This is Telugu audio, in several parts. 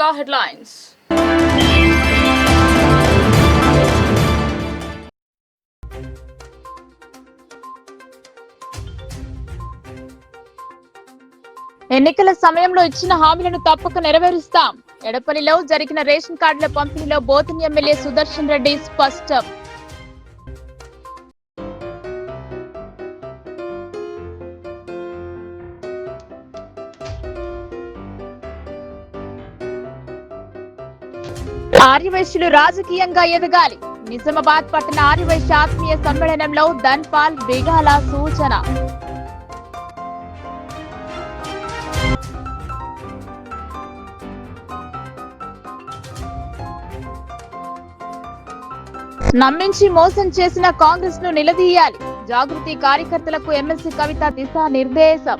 ముందుగా హెడ్లైన్స్. ఎన్నికల సమయంలో ఇచ్చిన హామీలను తప్పక నెరవేరుస్తాం. ఎడపల్లిలో జరిగిన రేషన్ కార్డుల పంపిణీలో బోధన్ ఎమ్మెల్యే సుదర్శన్ రెడ్డి స్పష్టం. ఆర్యవైశ్యులు రాజకీయంగా ఎదగాలి. నిజామాబాద్ పట్టణ ఆర్యవైశ్య ఆత్మీయ సమ్మేళనంలో ధన్పాల్ బిగాల సూచన. నమ్మించి మోసం చేసిన కాంగ్రెస్ ను నిలదీయాలి. జాగృతి కార్యకర్తలకు ఎమ్మెల్సీ కవిత దిశా నిర్దేశం.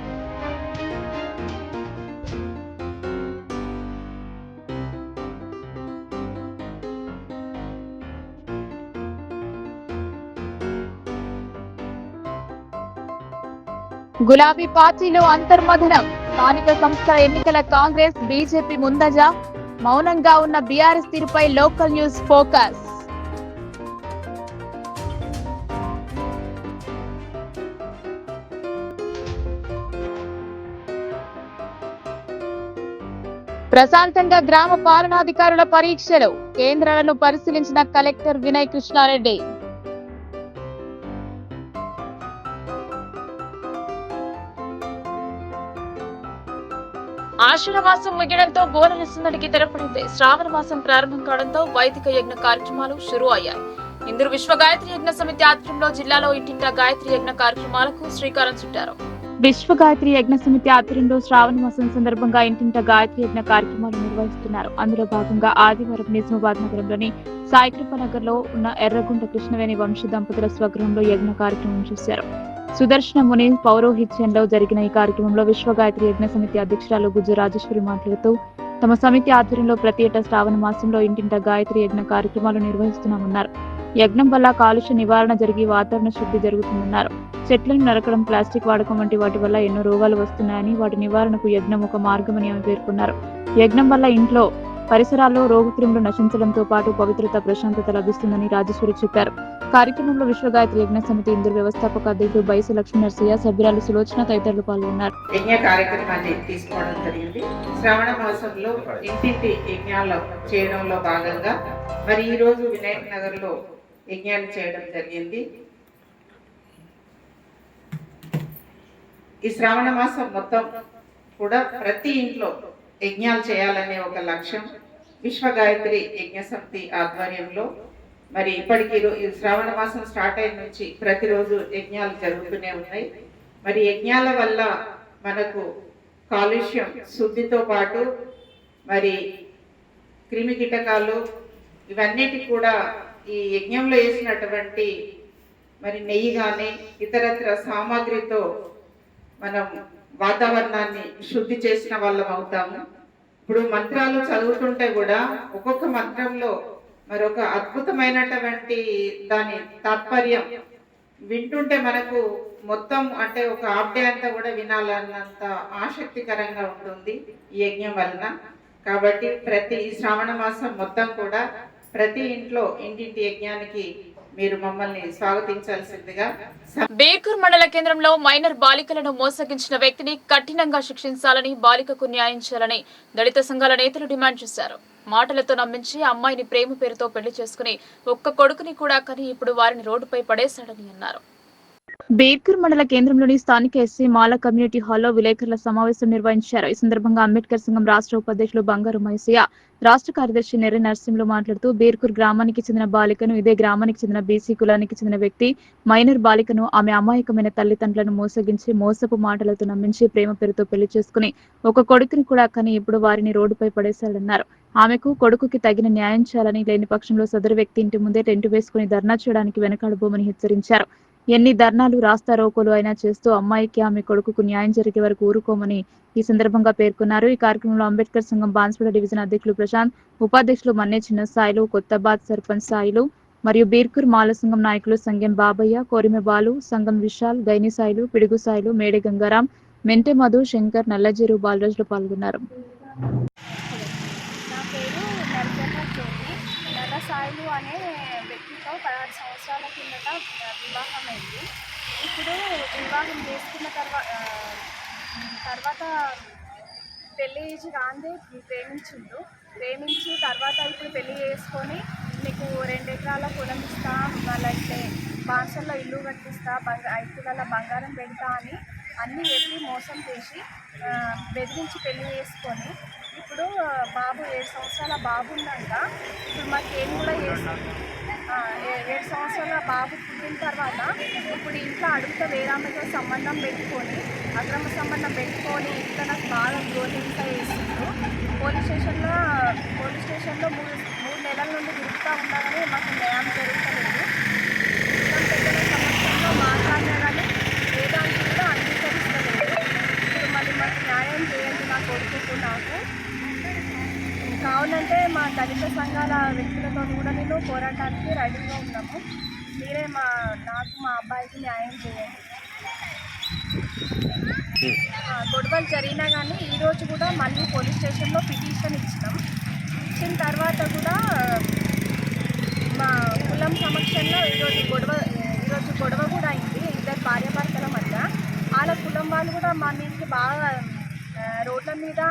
గులాబీ పార్టీలో అంతర్మథనం. స్థానిక సంస్థల ఎన్నికల కాంగ్రెస్ బీజేపీ ముందజ. మౌనంగా ఉన్న బీఆర్ఎస్ తీరుపై లోకల్ న్యూస్ ఫోకస్. ప్రశాంతంగా గ్రామ పాలనాధికారుల పరీక్షలు. కేంద్రాలను పరిశీలించిన కలెక్టర్ వినయ్ కృష్ణారెడ్డి. ఆషాఢ మాసం ముగియడంతో బోనాల సందడికి తెరపడింది. శ్రావణ మాసం ప్రారంభం కావడంతో వైదిక యజ్ఞ కార్యక్రమాలు షురూ అయ్యాయి. ఇందూరు విశ్వ గాయత్రి యజ్ఞ సమితి ఆధ్వర్యంలో జిల్లాలో ఇంటింటా గాయత్రి యజ్ఞ కార్యక్రమాలకు శ్రీకారం చుట్టారు. విశ్వ గాయత్రి యజ్ఞ సమితి ఆధ్వర్యంలో శ్రావణ మాసం సందర్భంగా ఇంటింటా గాయత్రి యజ్ఞ కార్యక్రమాలు నిర్వహిస్తున్నారు. అందులో భాగంగా ఆదివారం నిజామాబాద్ నగరంలోని సాయికృప నగర్ లో ఉన్న ఎర్రగుంట కృష్ణవేణి వంశ దంపతుల స్వగృహంలో యజ్ఞ కార్యక్రమం చేశారు. సుదర్శన ముని పౌరోహిత్యంలో జరిగిన ఈ కార్యక్రమంలో విశ్వ గాయత్రి యజ్ఞ సమితి అధ్యక్షురాలు గుజ్జు రాజేశ్వరి మాట్లాడుతూ తమ సమితి ఆధ్వర్యంలో ప్రతి ఏటా శ్రావణ మాసంలో ఇంటింటా గాయత్రి యజ్ఞ కార్యక్రమాలు నిర్వహిస్తున్నామన్నారు. యజ్ఞం వల్ల కాలుష్య నివారణ జరిగి వాతావరణ శుద్ధి జరుగుతుందన్నారు. చెట్లను నరకడం, ప్లాస్టిక్ వాడకం వంటి వాటి వల్ల ఎన్నో రోగాలు వస్తున్నాయని, వాటి నివారణకు యజ్ఞం ఒక మార్గమని ఆమె పేర్కొన్నారు. యజ్ఞం వల్ల ఇంట్లో పరిసరాల్లో రోగక్రిములు నశించడంతో పాటు పవిత్రత, ప్రశాంతత లభిస్తుందని రాజేశ్వరి చెప్పారు. కార్యక్రమంలో విశ్వ గాయత్రి యజ్ఞ సమితి ఇందూరు వ్యవస్థాపక అధ్యక్షుడు బైసు లక్ష్మీ నరసయ్య, సభ్యురాలు సులోచన తదితరులు పాల్గొన్నారు. యజ్ఞ కార్యక్రమాన్ని తీసుకోవడం జరిగింది. శ్రావణ మాసంలో ఇంటింటి యజ్ఞాలు చేయడంలో భాగంగా మరి ఈ రోజు వినాయక్ నగర్ లో యజ్ఞాన్ని చేయడం జరిగింది. ఈ శ్రావణ మాసం మొత్తం కూడా ప్రతి ఇంట్లో యజ్ఞాలు చేయాలనే ఒక లక్ష్యం విశ్వ గాయత్రి యజ్ఞ సమితి ఆధ్వర్యంలో మరి ఇప్పటికీ ఈ శ్రావణ మాసం స్టార్ట్ అయిన నుంచి ప్రతిరోజు యజ్ఞాలు జరుగుతూనే ఉన్నాయి. మరి యజ్ఞాల వల్ల మనకు కాలుష్యం శుద్ధితో పాటు మరి క్రిమి కీటకాలు ఇవన్నిటి కూడా ఈ యజ్ఞంలో వేసినటువంటి మరి నెయ్యి కానీ ఇతరత్ర సామాగ్రితో మనం వాతావరణాన్ని శుద్ధి చేసిన వాళ్ళం అవుతాము. ఇప్పుడు మంత్రాలు చదువుతుంటే కూడా ఒక్కొక్క మంత్రంలో మరొక అద్భుతమైనటువంటి దాని తాత్పర్యం వింటుంటే మనకు మొత్తం అంటే ఒక హాఫ్ డే అంతా కూడా వినాలన్నంత ఆసక్తికరంగా ఉంటుంది ఈ యజ్ఞం వలన. కాబట్టి ప్రతి శ్రావణ మాసం మొత్తం కూడా ప్రతి ఇంట్లో ఇంటింటి యజ్ఞానికి మీరు మమ్మల్ని స్వాగతించాల్సిందిగా. బేకూర్ మండల కేంద్రంలో మైనర్ బాలికలను మోసగించిన వ్యక్తిని కఠినంగా శిక్షించాలని, బాలికకు న్యాయం చేయాలని దళిత సంఘాల నేతలు డిమాండ్ చేశారు. మాటలతో నమ్మించి అమ్మాయిని ప్రేమ పేరుతో పెళ్లి చేసుకుని ఒక్క కొడుకుని కూడా కని ఇప్పుడు వారిని రోడ్డుపై పడేశాడని అన్నారు. బేకూర్ మండల కేంద్రంలోని స్థానిక ఎస్సీ మాల కమ్యూనిటీ హాల్లో విలేకరుల సమావేశం నిర్వహించారు. ఈ సందర్భంగా అంబేద్కర్ సంఘం రాష్ట్ర ఉపాధ్యక్షులు బంగారు మైసయ్య, రాష్ట్ర కార్యదర్శి నెర్రి నరసింహులు మాట్లాడుతూ బేర్కూర్ గ్రామానికి చెందిన బాలికను, ఇదే గ్రామానికి చెందిన బీసీ కులానికి చెందిన వ్యక్తి మైనర్ బాలికను ఆమె అమాయకమైన తల్లిదండ్రులను మోసగించి మోసపు మాటలతో నమ్మించి ప్రేమ పేరుతో పెళ్లి చేసుకుని ఒక కొడుకుని కూడా కని ఇప్పుడు వారిని రోడ్డుపై పడేశాడన్నారు. ఆమెకు కొడుకుకి తగిన న్యాయం చేయాలని, లేని పక్షంలో సదరు వ్యక్తి ఇంటి ముందే టెంటు వేసుకుని ధర్నా చేయడానికి వెనకాడబోమని హెచ్చరించారు. ఎన్ని ధర్నాలు, రాస్తా రోకోలు అయినా చేస్తూ అమ్మాయికి, ఆమె కొడుకుకు న్యాయం జరిగే వరకు ఊరుకోమని ఈ సందర్భంగా పేర్కొన్నారు. ఈ కార్యక్రమంలో అంబేద్కర్ సంఘం బాన్స్పేట డివిజన్ అధ్యక్షులు ప్రశాంత్, ఉపాధ్యక్షులు మన్నే చిన్న సాయిలు, కొత్తబాద్ సర్పంచ్ సాయిలు మరియు బీర్కూర్ మాల సంఘం నాయకులు సంగెం బాబయ్య, కోరిమె బాలు, సంఘం విశాల్, గైని సాయిలు, పిడుగు సాయిలు, మేడే గంగారాం, మెంటె మధు, శంకర్, నల్లజీరు, బాలరాజులు పాల్గొన్నారు. సాయిలు అనే వ్యక్తితో 16 సంవత్సరాల కిందట వివాహమైంది. ఇప్పుడు వివాహం చేసుకున్న తర్వాత పెళ్ళి రాందే ప్రేమించి తర్వాత ఇప్పుడు పెళ్ళి చేసుకొని నీకు 2 ఎకరాల పొలం ఇస్తా, వాళ్ళైతే బాన్సల్లో ఇల్లు కట్టిస్తా, 5 తులాల బంగారం పెడతా అని అన్నీ చెప్పి మోసం చేసి బెదిరించి పెళ్ళి చేసుకొని ఇప్పుడు బాబు 7 సంవత్సరాల బాబు ఉందంట. ఇప్పుడు మాకేం కూడా చేస్తుంది. 7 సంవత్సరాల బాబు పుట్టిన తర్వాత ఇప్పుడు ఇంట్లో అడుగుతా వేరే ఆమెతో సంబంధం పెట్టుకొని అక్రమ సంబంధం పెట్టుకొని ఇంట్లో నాకు బాగా గోలింతా చేసిండ్రు. పోలీస్ స్టేషన్లో 3 నెలల నుండి తిరుగుతూ ఉన్నా కానీ మాకు న్యాయం జరుగుతలేదు. పెద్దల సమక్షంలో మాట్లాడినా కానీ వేదాంతి కూడా అంగీకరిస్తలేదు. ఇప్పుడు మళ్ళీ మాకు న్యాయం చేయండి నా కొడుకు నాకు. కావాలంటే మా దళిత సంఘాల వ్యక్తులతో కూడా నేను పోరాటానికి రెడీగా ఉన్నాము. మీరే మా అబ్బాయికి న్యాయం చేయండి. గొడవలు జరిగినా కానీ ఈరోజు కూడా మళ్ళీ పోలీస్ స్టేషన్లో పిటిషన్ ఇచ్చిన తర్వాత కూడా మా కులం సమక్షంలో ఈరోజు గొడవ కూడా అయింది. 2 భార్యాభర్తల మధ్య. వాళ్ళ కులం వాళ్ళు కూడా మా మీదకి బాగా రోడ్ల మీద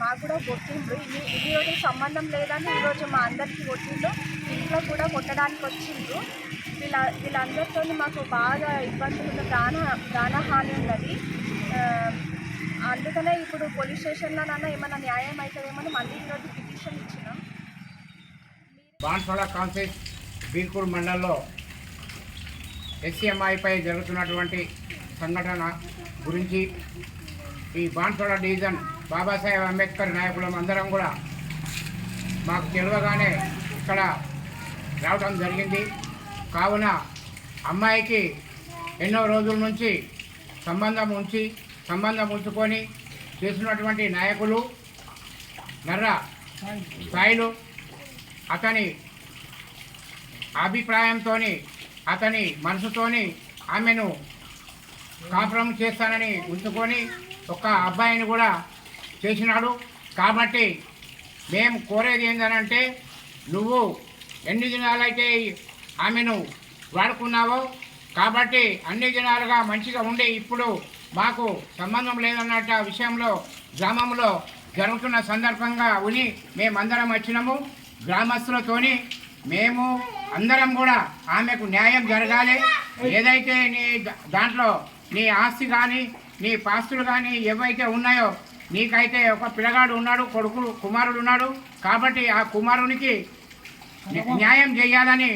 మాకు కూడా కొట్టిండ్రు. ఇన్ని రోజులు సంబంధం లేదని ఈరోజు మా అందరికీ కొట్టిండ్రు. ఇంట్లో కూడా కొట్టడానికి వచ్చిండ్రు. వీళ్ళందరితో మాకు బాగా ఇబ్బందులు, ప్రాణహాని ఉన్నది. అందుకనే ఇప్పుడు పోలీస్ స్టేషన్లోనన్నా ఏమైనా న్యాయం అవుతుందేమో మళ్ళీ ఈరోజు పిటిషన్ ఇచ్చినాం. బాన్స్వాడ కాన్సెస్ బీర్పూర్ మండలంలో ఎస్సీఎంఐపై జరుగుతున్నటువంటి సంఘటన గురించి ఈ బాన్స్వాడ డివిజన్ బాబాసాహెబ్ అంబేద్కర్ నాయకులం అందరం కూడా మాకు తెలియగానే ఇక్కడ రావడం జరిగింది. కావున అమ్మాయికి ఎన్నో రోజుల నుంచి సంబంధం ఉంచుకొని చేసినటువంటి నాయకులు నర్ర సాయిలు అతని అభిప్రాయంతో అతని మనసుతోని ఆమెను కాపురం చేస్తానని ఉంచుకొని ఒక అబ్బాయిని కూడా చేసినాడు. కాబట్టి మేము కోరేది ఏంటంటే నువ్వు ఎన్ని దినాలైతే ఆమెను వాడుకున్నావో కాబట్టి అన్ని దినాలుగా మంచిగా ఉండి ఇప్పుడు మాకు సంబంధం లేదన్నట్టు విషయంలో గ్రామంలో జరుగుతున్న సందర్భంగా ఉని మేమందరం వచ్చినాము. గ్రామస్తులతోని మేము అందరం కూడా ఆమెకు న్యాయం జరగాలి. ఏదైతే నీ దాంట్లో నీ ఆస్తి కానీ నీ పాస్తులు కానీ ఏవైతే ఉన్నాయో నీకైతే ఒక పిల్లగాడు ఉన్నాడు, కుమారుడు ఉన్నాడు. కాబట్టి ఆ కుమారునికి న్యాయం చేయాలని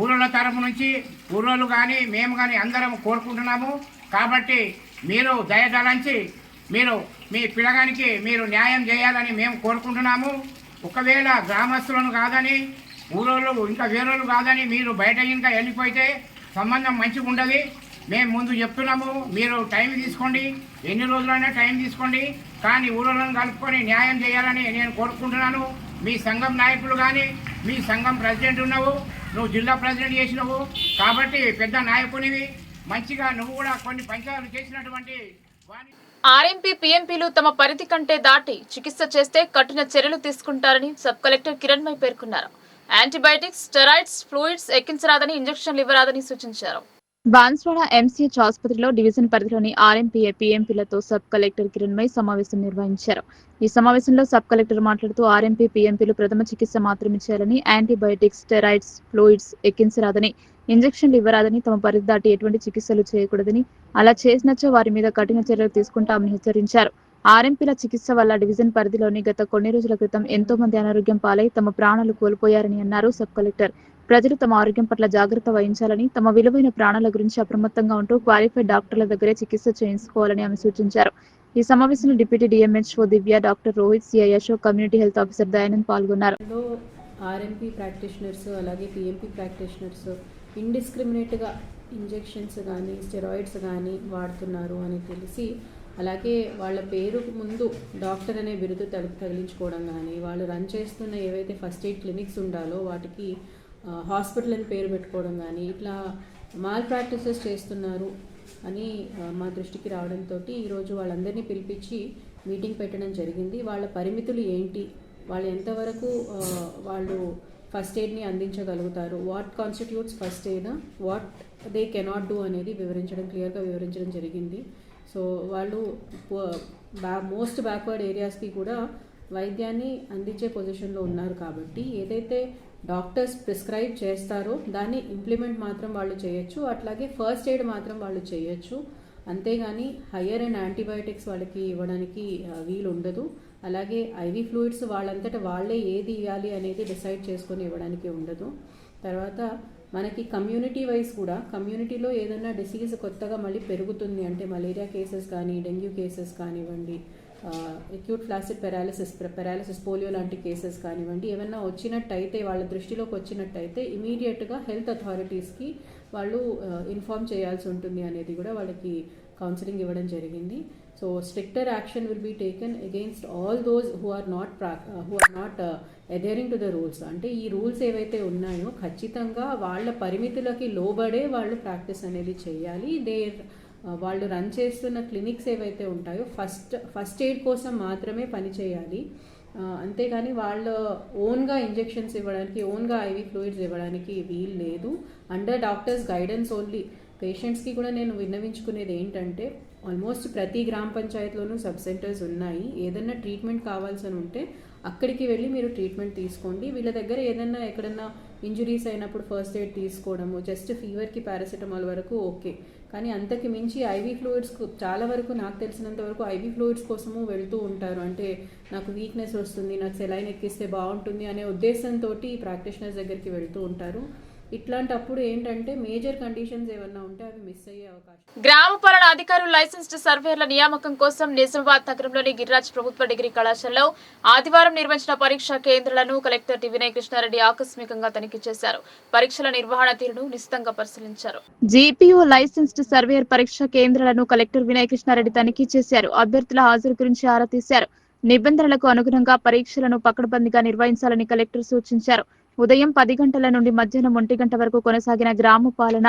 ఊళ్ళ తరపు నుంచి ఊళ్ళోళ్ళు కానీ మేము కానీ అందరం కోరుకుంటున్నాము. కాబట్టి మీరు దయదలంచి మీరు మీ పిల్లగానికి మీరు న్యాయం చేయాలని మేము కోరుకుంటున్నాము. ఒకవేళ గ్రామస్తులను కాదని ఊళ్ళోళ్ళు ఇంకా వేరేళ్ళు కాదని మీరు బయట ఇంకా వెళ్ళిపోతే సంబంధం మంచిగా ఉండదు. మేము ముందు చెప్తున్నాము, మీరు టైం తీసుకోండి, ఎన్ని రోజులైనా టైం తీసుకోండి, కానీ ఊళ్ళోళ్ళను కలుపుకొని న్యాయం చేయాలని నేను కోరుకుంటున్నాను. మీ సంఘం నాయకులు కానీ మీ సంఘం ప్రెసిడెంట్ ఉన్నావు, నువ్వు జిల్లా ప్రెసిడెంట్ చేసినావు కాబట్టి పెద్ద నాయకునివి. మంచిగా నువ్వు కూడా కొన్ని పంచాయతీలు చేసినటువంటి ఆర్ఎంపీ పీఎంపీలు తమ పరిధి కంటే దాటి చికిత్స చేస్తే కఠిన చర్యలు తీసుకుంటారని సబ్ కలెక్టర్ కిరణ్మయి పేర్కొన్నారు. యాంటీబయాటిక్స్, స్టెరాయిడ్స్, ఫ్లూయిడ్స్ ఎక్కించరాదని, ఇంజెక్షన్లు ఇవ్వరాదని సూచించారు. బాన్స్వాడ ఎంసీహెచ్ ఆసుపత్రిలో డివిజన్ పరిధిలోని ఆర్ఎంపీ పీఎంపీలతో సబ్ కలెక్టర్ కిరణ్మయి సమావేశం నిర్వహించారు. ఈ సమావేశంలో సబ్ కలెక్టర్ మాట్లాడుతూ ఆర్ఎంపీ పీఎంపీలు ప్రథమ చికిత్స మాత్రమే చేయాలని, యాంటీబయాటిక్స్, స్టెరాయిడ్స్, ఫ్లూయిడ్స్ ఎక్కించరాదని, ఇంజెక్షన్లు ఇవ్వరాదని, తమ పరిధి దాటి ఎటువంటి చికిత్సలు చేయకూడదని, అలా చేసినచో వారి మీద కఠిన చర్యలు తీసుకుంటామని హెచ్చరించారు. ఆర్ఎంపీల చికిత్స వల్ల డివిజన్ పరిధిలోని గత కొన్ని రోజుల క్రితం ఎంతో మంది అనారోగ్యం పాలై తమ ప్రాణాలు కోల్పోయారని అన్నారు. సబ్ కలెక్టర్ ప్రజలు తమ ఆరోగ్యం పట్ల జాగ్రత్త వహించాలని, తమ విలువైన ప్రాణాల గురించి అప్రమత్తంగా ఉంటూ క్వాలిఫైడ్ డాక్టర్ల దగ్గరే చికిత్స చేయించుకోవాలని ఆమె సూచించారు. ఈ సమావేశంలో deputy DMHO Divya, doctor Rohit, CI Ashok, community health officer Dayanand పాల్గొన్నారు. ఆర్ఎంపీ ప్రాక్టీషనర్స్ అలాగే పిఎంపీ ప్రాక్టీషనర్స్ ఇండిస్క్రిమినేట్గా ఇంజెక్షన్స్ కానీ స్టెరాయిడ్స్ కానీ వాడుతున్నారు అని తెలిసి, అలాగే వాళ్ళ పేరు ముందు డాక్టర్ అనే బిరుదు తగిలించుకోవడం కానీ, వాళ్ళు రన్ చేస్తున్న ఏవైతే ఫస్ట్ ఎయిడ్ క్లినిక్స్ ఉండాలో వాటికి హాస్పిటల్ అని పేరు పెట్టుకోవడం కానీ, ఇట్లా మాల్ ప్రాక్టీసెస్ చేస్తున్నారు అని మా దృష్టికి రావడంతో ఈరోజు వాళ్ళందరినీ పిలిపించి మీటింగ్ పెట్టడం జరిగింది. వాళ్ళ పరిమితులు ఏంటి, వాళ్ళు ఎంతవరకు వాళ్ళు ఫస్ట్ ఎయిడ్ని అందించగలుగుతారు, what constitutes first aid, what they cannot do అనేది క్లియర్గా వివరించడం జరిగింది. సో వాళ్ళు మోస్ట్ బ్యాక్వర్డ్ ఏరియాస్కి కూడా వైద్యాన్ని అందించే పొజిషన్లో ఉన్నారు కాబట్టి ఏదైతే డాక్టర్స్ ప్రిస్క్రైబ్ చేస్తారో దాన్ని ఇంప్లిమెంట్ మాత్రం వాళ్ళు చేయొచ్చు, అట్లాగే ఫస్ట్ ఎయిడ్ మాత్రం వాళ్ళు చేయొచ్చు. అంతేగాని హయ్యర్ అండ్ యాంటీబయాటిక్స్ వాళ్ళకి ఇవ్వడానికి వీలు ఉండదు. అలాగే ఐవీ ఫ్లూయిడ్స్ వాళ్ళంతటా వాళ్ళే ఏది ఇవ్వాలి అనేది డిసైడ్ చేసుకొని ఇవ్వడానికి ఉండదు. తర్వాత మనకి కమ్యూనిటీ వైజ్ కూడా కమ్యూనిటీలో ఏదైనా డిసీజ్ కొత్తగా మళ్ళీ పెరుగుతుంది అంటే మలేరియా కేసెస్ కానీ డెంగ్యూ కేసెస్ కానివ్వండి, అక్యూట్ ఫ్లాసిడ్ పెరాలిసిస్ పోలియో లాంటి కేసెస్ కానివ్వండి, ఏమన్నా వచ్చినట్టయితే వాళ్ళ దృష్టిలోకి వచ్చినట్టయితే ఇమీడియట్గా హెల్త్ అథారిటీస్కి వాళ్ళు ఇన్ఫార్మ్ చేయాల్సి ఉంటుంది అనేది కూడా వాళ్ళకి కౌన్సిలింగ్ ఇవ్వడం జరిగింది. So stricter action will be taken against all those who are not adhering to the rules. అంటే ఈ రూల్స్ ఏవైతే ఉన్నాయో ఖచ్చితంగా వాళ్ళ పరిమితులకి లోబడే వాళ్ళు ప్రాక్టీస్ అనేది చేయాలి. వాళ్ళు రన్ చేస్తున్న క్లినిక్స్ ఏవైతే ఉంటాయో ఫస్ట్ ఎయిడ్ కోసం మాత్రమే పనిచేయాలి. అంతేగాని వాళ్ళ ఓన్గా ఇంజెక్షన్స్ ఇవ్వడానికి, ఓన్గా ఐవీ ఫ్లూయిడ్స్ ఇవ్వడానికి వీలు లేదు. Under doctors guidance only. పేషెంట్స్కి కూడా నేను విన్నవించుకునేది ఏంటంటే ఆల్మోస్ట్ ప్రతి గ్రామ పంచాయతీలోనూ సబ్ సెంటర్స్ ఉన్నాయి. ఏదన్నా ట్రీట్మెంట్ కావాల్సి ఉంటే అక్కడికి వెళ్ళి మీరు ట్రీట్మెంట్ తీసుకోండి. వీళ్ళ దగ్గర ఏదన్నా ఎక్కడన్నా ఇంజురీస్ అయినప్పుడు ఫస్ట్ ఎయిడ్ తీసుకోవడము, జస్ట్ ఫీవర్కి పారాసిటమాల్ వరకు ఓకే. కానీ అంతకి మించి ఐవీ ఫ్లూయిడ్స్కు చాలా వరకు నాకు తెలిసినంత వరకు ఐవీ ఫ్లూయిడ్స్ కోసము వెళ్తూ ఉంటారు. అంటే నాకు వీక్నెస్ వస్తుంది, నాకు సెలైన్ ఎక్కిస్తే బాగుంటుంది అనే ఉద్దేశంతో ప్రాక్టీషనర్స్ దగ్గరికి వెళ్తూ ఉంటారు. ఇట్లాంటప్పుడు ఏంటంటే మేజర్ కండిషన్స్ ఏమన్నా ఉంటే అవి మిస్ అయ్యే అవకాశం. గ్రామ పాలన అధికారులు లైసెన్స్డ్ సర్వేయర్ల నియామకం కోసం నిజామాబాద్ నగరంలోని గిరిరాజ్ ప్రభుత్వ డిగ్రీ కళాశాలలో ఆదివారం నిర్వహించిన పరీక్షా కేంద్రాలను కలెక్టర్ టి వినయ్ కృష్ణారెడ్డి ఆకస్మికంగా తనిఖీ చేశారు. పరీక్షల నిర్వహణ తీరును నిశితంగా పరిశీలించారు. జీపీఓ లైసెన్స్డ్ సర్వేయర్ పరీక్షా కేంద్రాలను కలెక్టర్ వినయ్ కృష్ణారెడ్డి తనిఖీ చేశారు. అభ్యర్థుల హాజరు గురించి ఆరా తీశారు. నిబంధనలకు అనుగుణంగా పరీక్షలను పకడ్బందీగా నిర్వహించాలని కలెక్టర్ సూచించారు. ఉదయం 10 గంటల నుండి మధ్యాహ్నం 1 గంట వరకు కొనసాగిన గ్రామ పాలన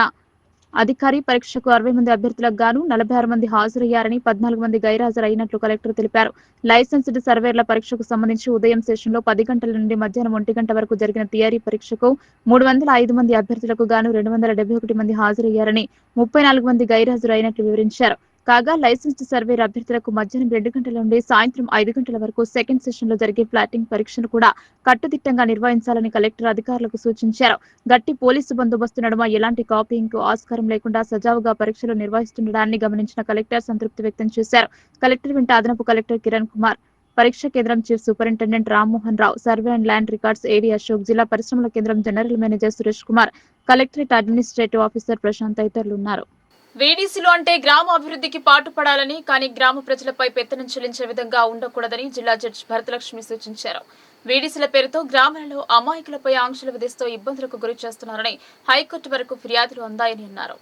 అధికారి పరీక్షకు 60 మంది అభ్యర్థులకు గాను 46 మంది హాజరయ్యారని, 14 మంది గైర్హాజరైనట్లు కలెక్టర్ తెలిపారు. లైసెన్స్డ్ సర్వేర్ల పరీక్షకు సంబంధించి ఉదయం సెషన్లో 10 గంటల నుండి మధ్యాహ్నం 1 గంట వరకు జరిగిన థియరీ పరీక్షకు 305 మంది అభ్యర్థులకు గాను 271 మంది హాజరయ్యారని, 34 మంది గైర్హాజరైనట్లు వివరించారు. కాగా లైసెన్స్డ్ సర్వేర్ అభ్యర్థులకు మధ్యాహ్నం 2 గంటల నుండి సాయంత్రం 5 గంటల వరకు సెకండ్ సెషన్ లో జరిగే ఫ్లాటింగ్ పరీక్షను కూడా కట్టుదిట్టంగా నిర్వహించాలని కలెక్టర్ అధికారులకు సూచించారు. గట్టి పోలీసు బందోబస్తు నడుమ ఎలాంటి కాపీయింగ్ కు ఆస్కారం లేకుండా సజావుగా పరీక్షలు నిర్వహిస్తుండడాన్ని గమనించిన కలెక్టర్ సంతృప్తి వ్యక్తం చేశారు. కలెక్టర్ వెంట అదనపు కలెక్టర్ కిరణ్ కుమార్, పరీక్ష కేంద్రం chief superintendent Rammohan Rao, survey and land records AD Ashok, జిల్లా పరిశ్రమల కేంద్రం general manager Suresh Kumar, collectorate administrative officer Prashanth తదితరులు ఉన్నారు. వీడీసీలు అంటే గ్రామ అభివృద్ధికి పాటుపడాలని, కానీ గ్రామ ప్రజలపై పెత్తనం చెల్లించే విధంగా ఉండకూడదని జిల్లా జడ్జి భరతలక్ష్మి సూచించారు. వీడీసీల పేరుతో గ్రామాలలో అమాయకులపై ఆంక్షలు విధిస్తూ ఇబ్బందులకు గురి చేస్తున్నారని హైకోర్టు వరకు ఫిర్యాదులు అందాయని అన్నారు.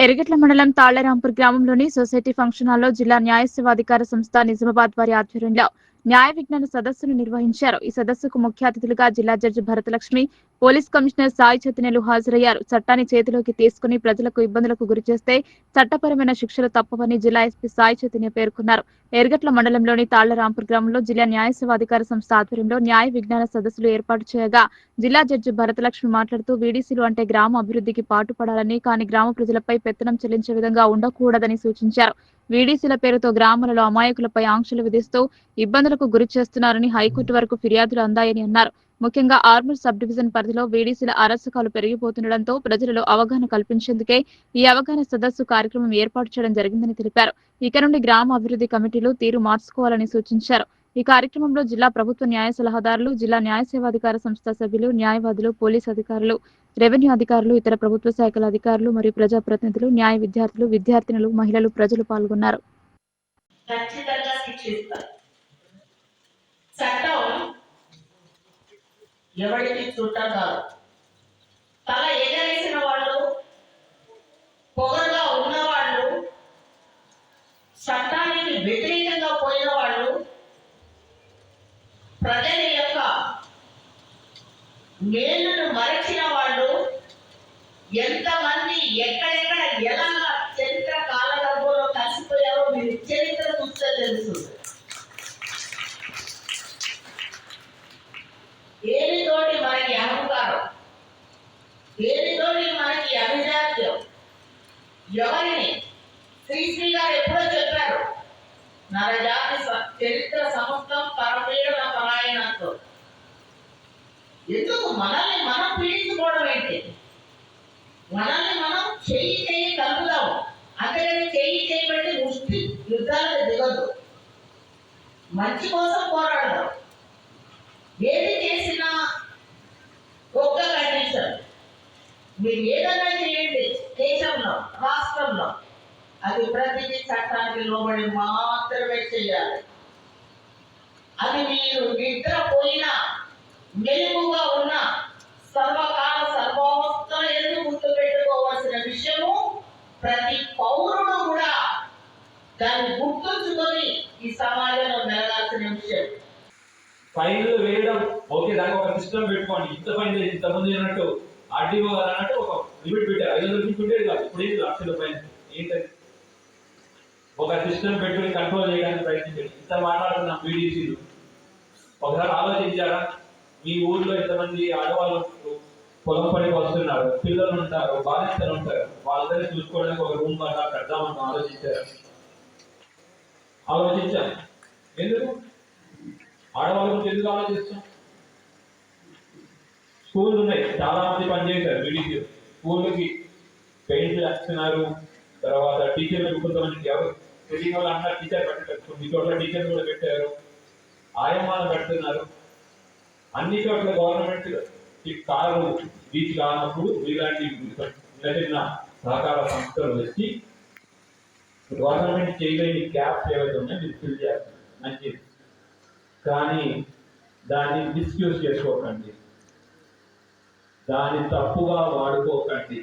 ఎర్గట్ల మండలం తాళ్లరాంపూర్ గ్రామంలోని సొసైటీ ఫంక్షన్ హాల్లో జిల్లా న్యాయ సేవాధికార సంస్థ నిజామాబాద్ వారి ఆధ్వర్యంలో న్యాయ విజ్ఞాన సదస్సును నిర్వహించారు. ఈ సదస్సుకు ముఖ్య అతిథులుగా జిల్లా judge Bharathalakshmi, police commissioner Sai చైతన్యలు హాజరయ్యారు. చట్టాన్ని చేతిలోకి తీసుకుని ప్రజలకు ఇబ్బందులకు గురిచేస్తే చట్టపరమైన శిక్షలు తప్పవని జిల్లా ఎస్పీ సాయి చైతన్య పేర్కొన్నారు. ఎర్గట్ల మండలంలోని తాళ్లరాంపూర్ గ్రామంలో జిల్లా న్యాయ సేవాధికార సంస్థ ఆధ్వర్యంలో న్యాయ విజ్ఞాన సదస్సులు ఏర్పాటు చేయగా జిల్లా జడ్జి భరతలక్ష్మి మాట్లాడుతూ వీడీసీలు అంటే గ్రామ అభివృద్ధికి పాటుపడాలని, కానీ గ్రామ ప్రజలపై పెత్తనం చెల్లించే విధంగా ఉండకూడదని సూచించారు. వీడీసీల పేరుతో గ్రామాలలో అమాయకులపై ఆంక్షలు విధిస్తూ ఇబ్బందులకు గురి చేస్తున్నారని హైకోర్టు వరకు ఫిర్యాదులు అందాయని అన్నారు. ముఖ్యంగా ఆర్మూర్ సబ్ డివిజన్ పరిధిలో వీడీసీల అరాచకాలు పెరిగిపోతుండటంతో ప్రజలలో అవగాహన కల్పించేందుకే ఈ అవగాహన సదస్సు కార్యక్రమం ఏర్పాటు చేయడం జరిగిందని తెలిపారు. ఇక నుండి గ్రామ అభివృద్ధి కమిటీలు తీరు మార్చుకోవాలని సూచించారు. ఈ కార్యక్రమంలో జిల్లా ప్రభుత్వ న్యాయ సలహాదారులు, జిల్లా న్యాయ సేవాధికార సంస్థ సభ్యులు, న్యాయవాదులు, పోలీసు అధికారులు, రెవెన్యూ అధికారులు, ఇతర ప్రభుత్వ శాఖల అధికారులు మరియు ప్రజాప్రతినిధులు, న్యాయ విద్యార్థులు, విద్యార్థినులు, మహిళలు, ప్రజలు పాల్గొన్నారు. ఎవరికి చుట్టం కాదు. తల ఎగరేసిన వాళ్ళు, పొగరుగా ఉన్నవాళ్ళు, చట్టానికి వ్యతిరేకంగా పోయిన వాళ్ళు, ప్రజల యొక్క మేలును మరచిన వాళ్ళు ఎంతమంది ఎక్కడెక్కడ ఎలా చరిత్ర కాలగర్భంలో కలిసిపోయారో మీరు చరిత్ర చూస్తే తెలుస్తుంది. ఏమితోటి మనకి ఎవరిని శ్రీశ్రీ గారు ఎప్పుడో చెప్పారు, నరజాతి చరిత్ర సమస్తం పరపీడన పరాయణంతో. ఎందుకు మనల్ని మనం పీడించుకోవడం ఏంటి? మనల్ని మనం చేయి కలుపుదాము. అంతేగాని చేయి బట్టి ముష్టి యుద్ధాలకు దిగదు. మంచి కోసం పోరాడదాం. ఏది చేసినా ఒక్క కండిషన్, మీరు ఏదైనా చేయండి దేశంలో రాష్ట్రంలో, అది ప్రతిదీ చట్టానికి లోబడి మాత్రమే చేయాలి. అది మీరు నిద్రపోయినా మెలుగుగా ఉన్న సర్వకాల సర్వోత్తర ఎందుకు గుర్తు పెట్టుకోవాల్సిన విషయము, ప్రతి పౌరుడు కూడా దాన్ని గుర్తుంచుకొని ఈ సమాజంలో మెలగాల్సిన విషయం. ఫైన్లు వేయడం ఓకే, దానికి ఒక సిస్టమ్ పెట్టుకోండి. ఇంత ఫైన్ ఇంతమంది అన్నట్టు ఆర్టీఓ అన్నట్టు ఒక లిమిట్ పెట్టారు. 500 తీసుకుంటే కాదు, ఇప్పుడు ఏంటి లక్షల ఫైన్ ఏంటది? ఒక సిస్టమ్ పెట్టుకుని కంట్రోల్ చేయడానికి ప్రయత్నించండి. ఇంత మాట్లాడుతున్నాం బీడీసీలు, ఒకసారి ఆలోచించారా? మీ ఊర్లో ఎంతమంది ఆడవాళ్ళు పొలం పనికి వస్తున్నారు, పిల్లలు ఉంటారు, బాధితులు ఉంటారు, వాళ్ళందరినీ చూసుకోవడానికి ఒక రూమ్ అలా కడదామని ఆలోచించారా? ఆలోచించాం. ఎందుకు ఆడవాళ్ళ గురించి ఎందుకు ఆలోచిస్తాం? స్కూల్ ఉన్నాయి, చాలా మంది పనిచేశారు బీడీసీ. స్కూల్కి పెయింట్లు వేస్తున్నారు, తర్వాత టీచర్లు కొంతమందికి ఎవరు తెలియని వాళ్ళు అన్నారు టీచర్ పెట్టారు, కొన్ని చోట్ల టీచర్లు కూడా పెట్టారు, ఆయమ్మాలు పెడుతున్నారు. అన్ని చోట్ల గవర్నమెంట్ ఈ కారు బీచ్ కానప్పుడు ఇలాంటి చిన్న సహకార సంస్థలు వచ్చి గవర్నమెంట్ చేయలేని గ్యాప్స్ ఏవైతే ఉన్నాయో మీరు ఫిల్ చేస్తారు, మంచిది. కానీ దాన్ని మిస్యూజ్ చేసుకోకండి, దాన్ని తప్పుగా వాడుకోకండి.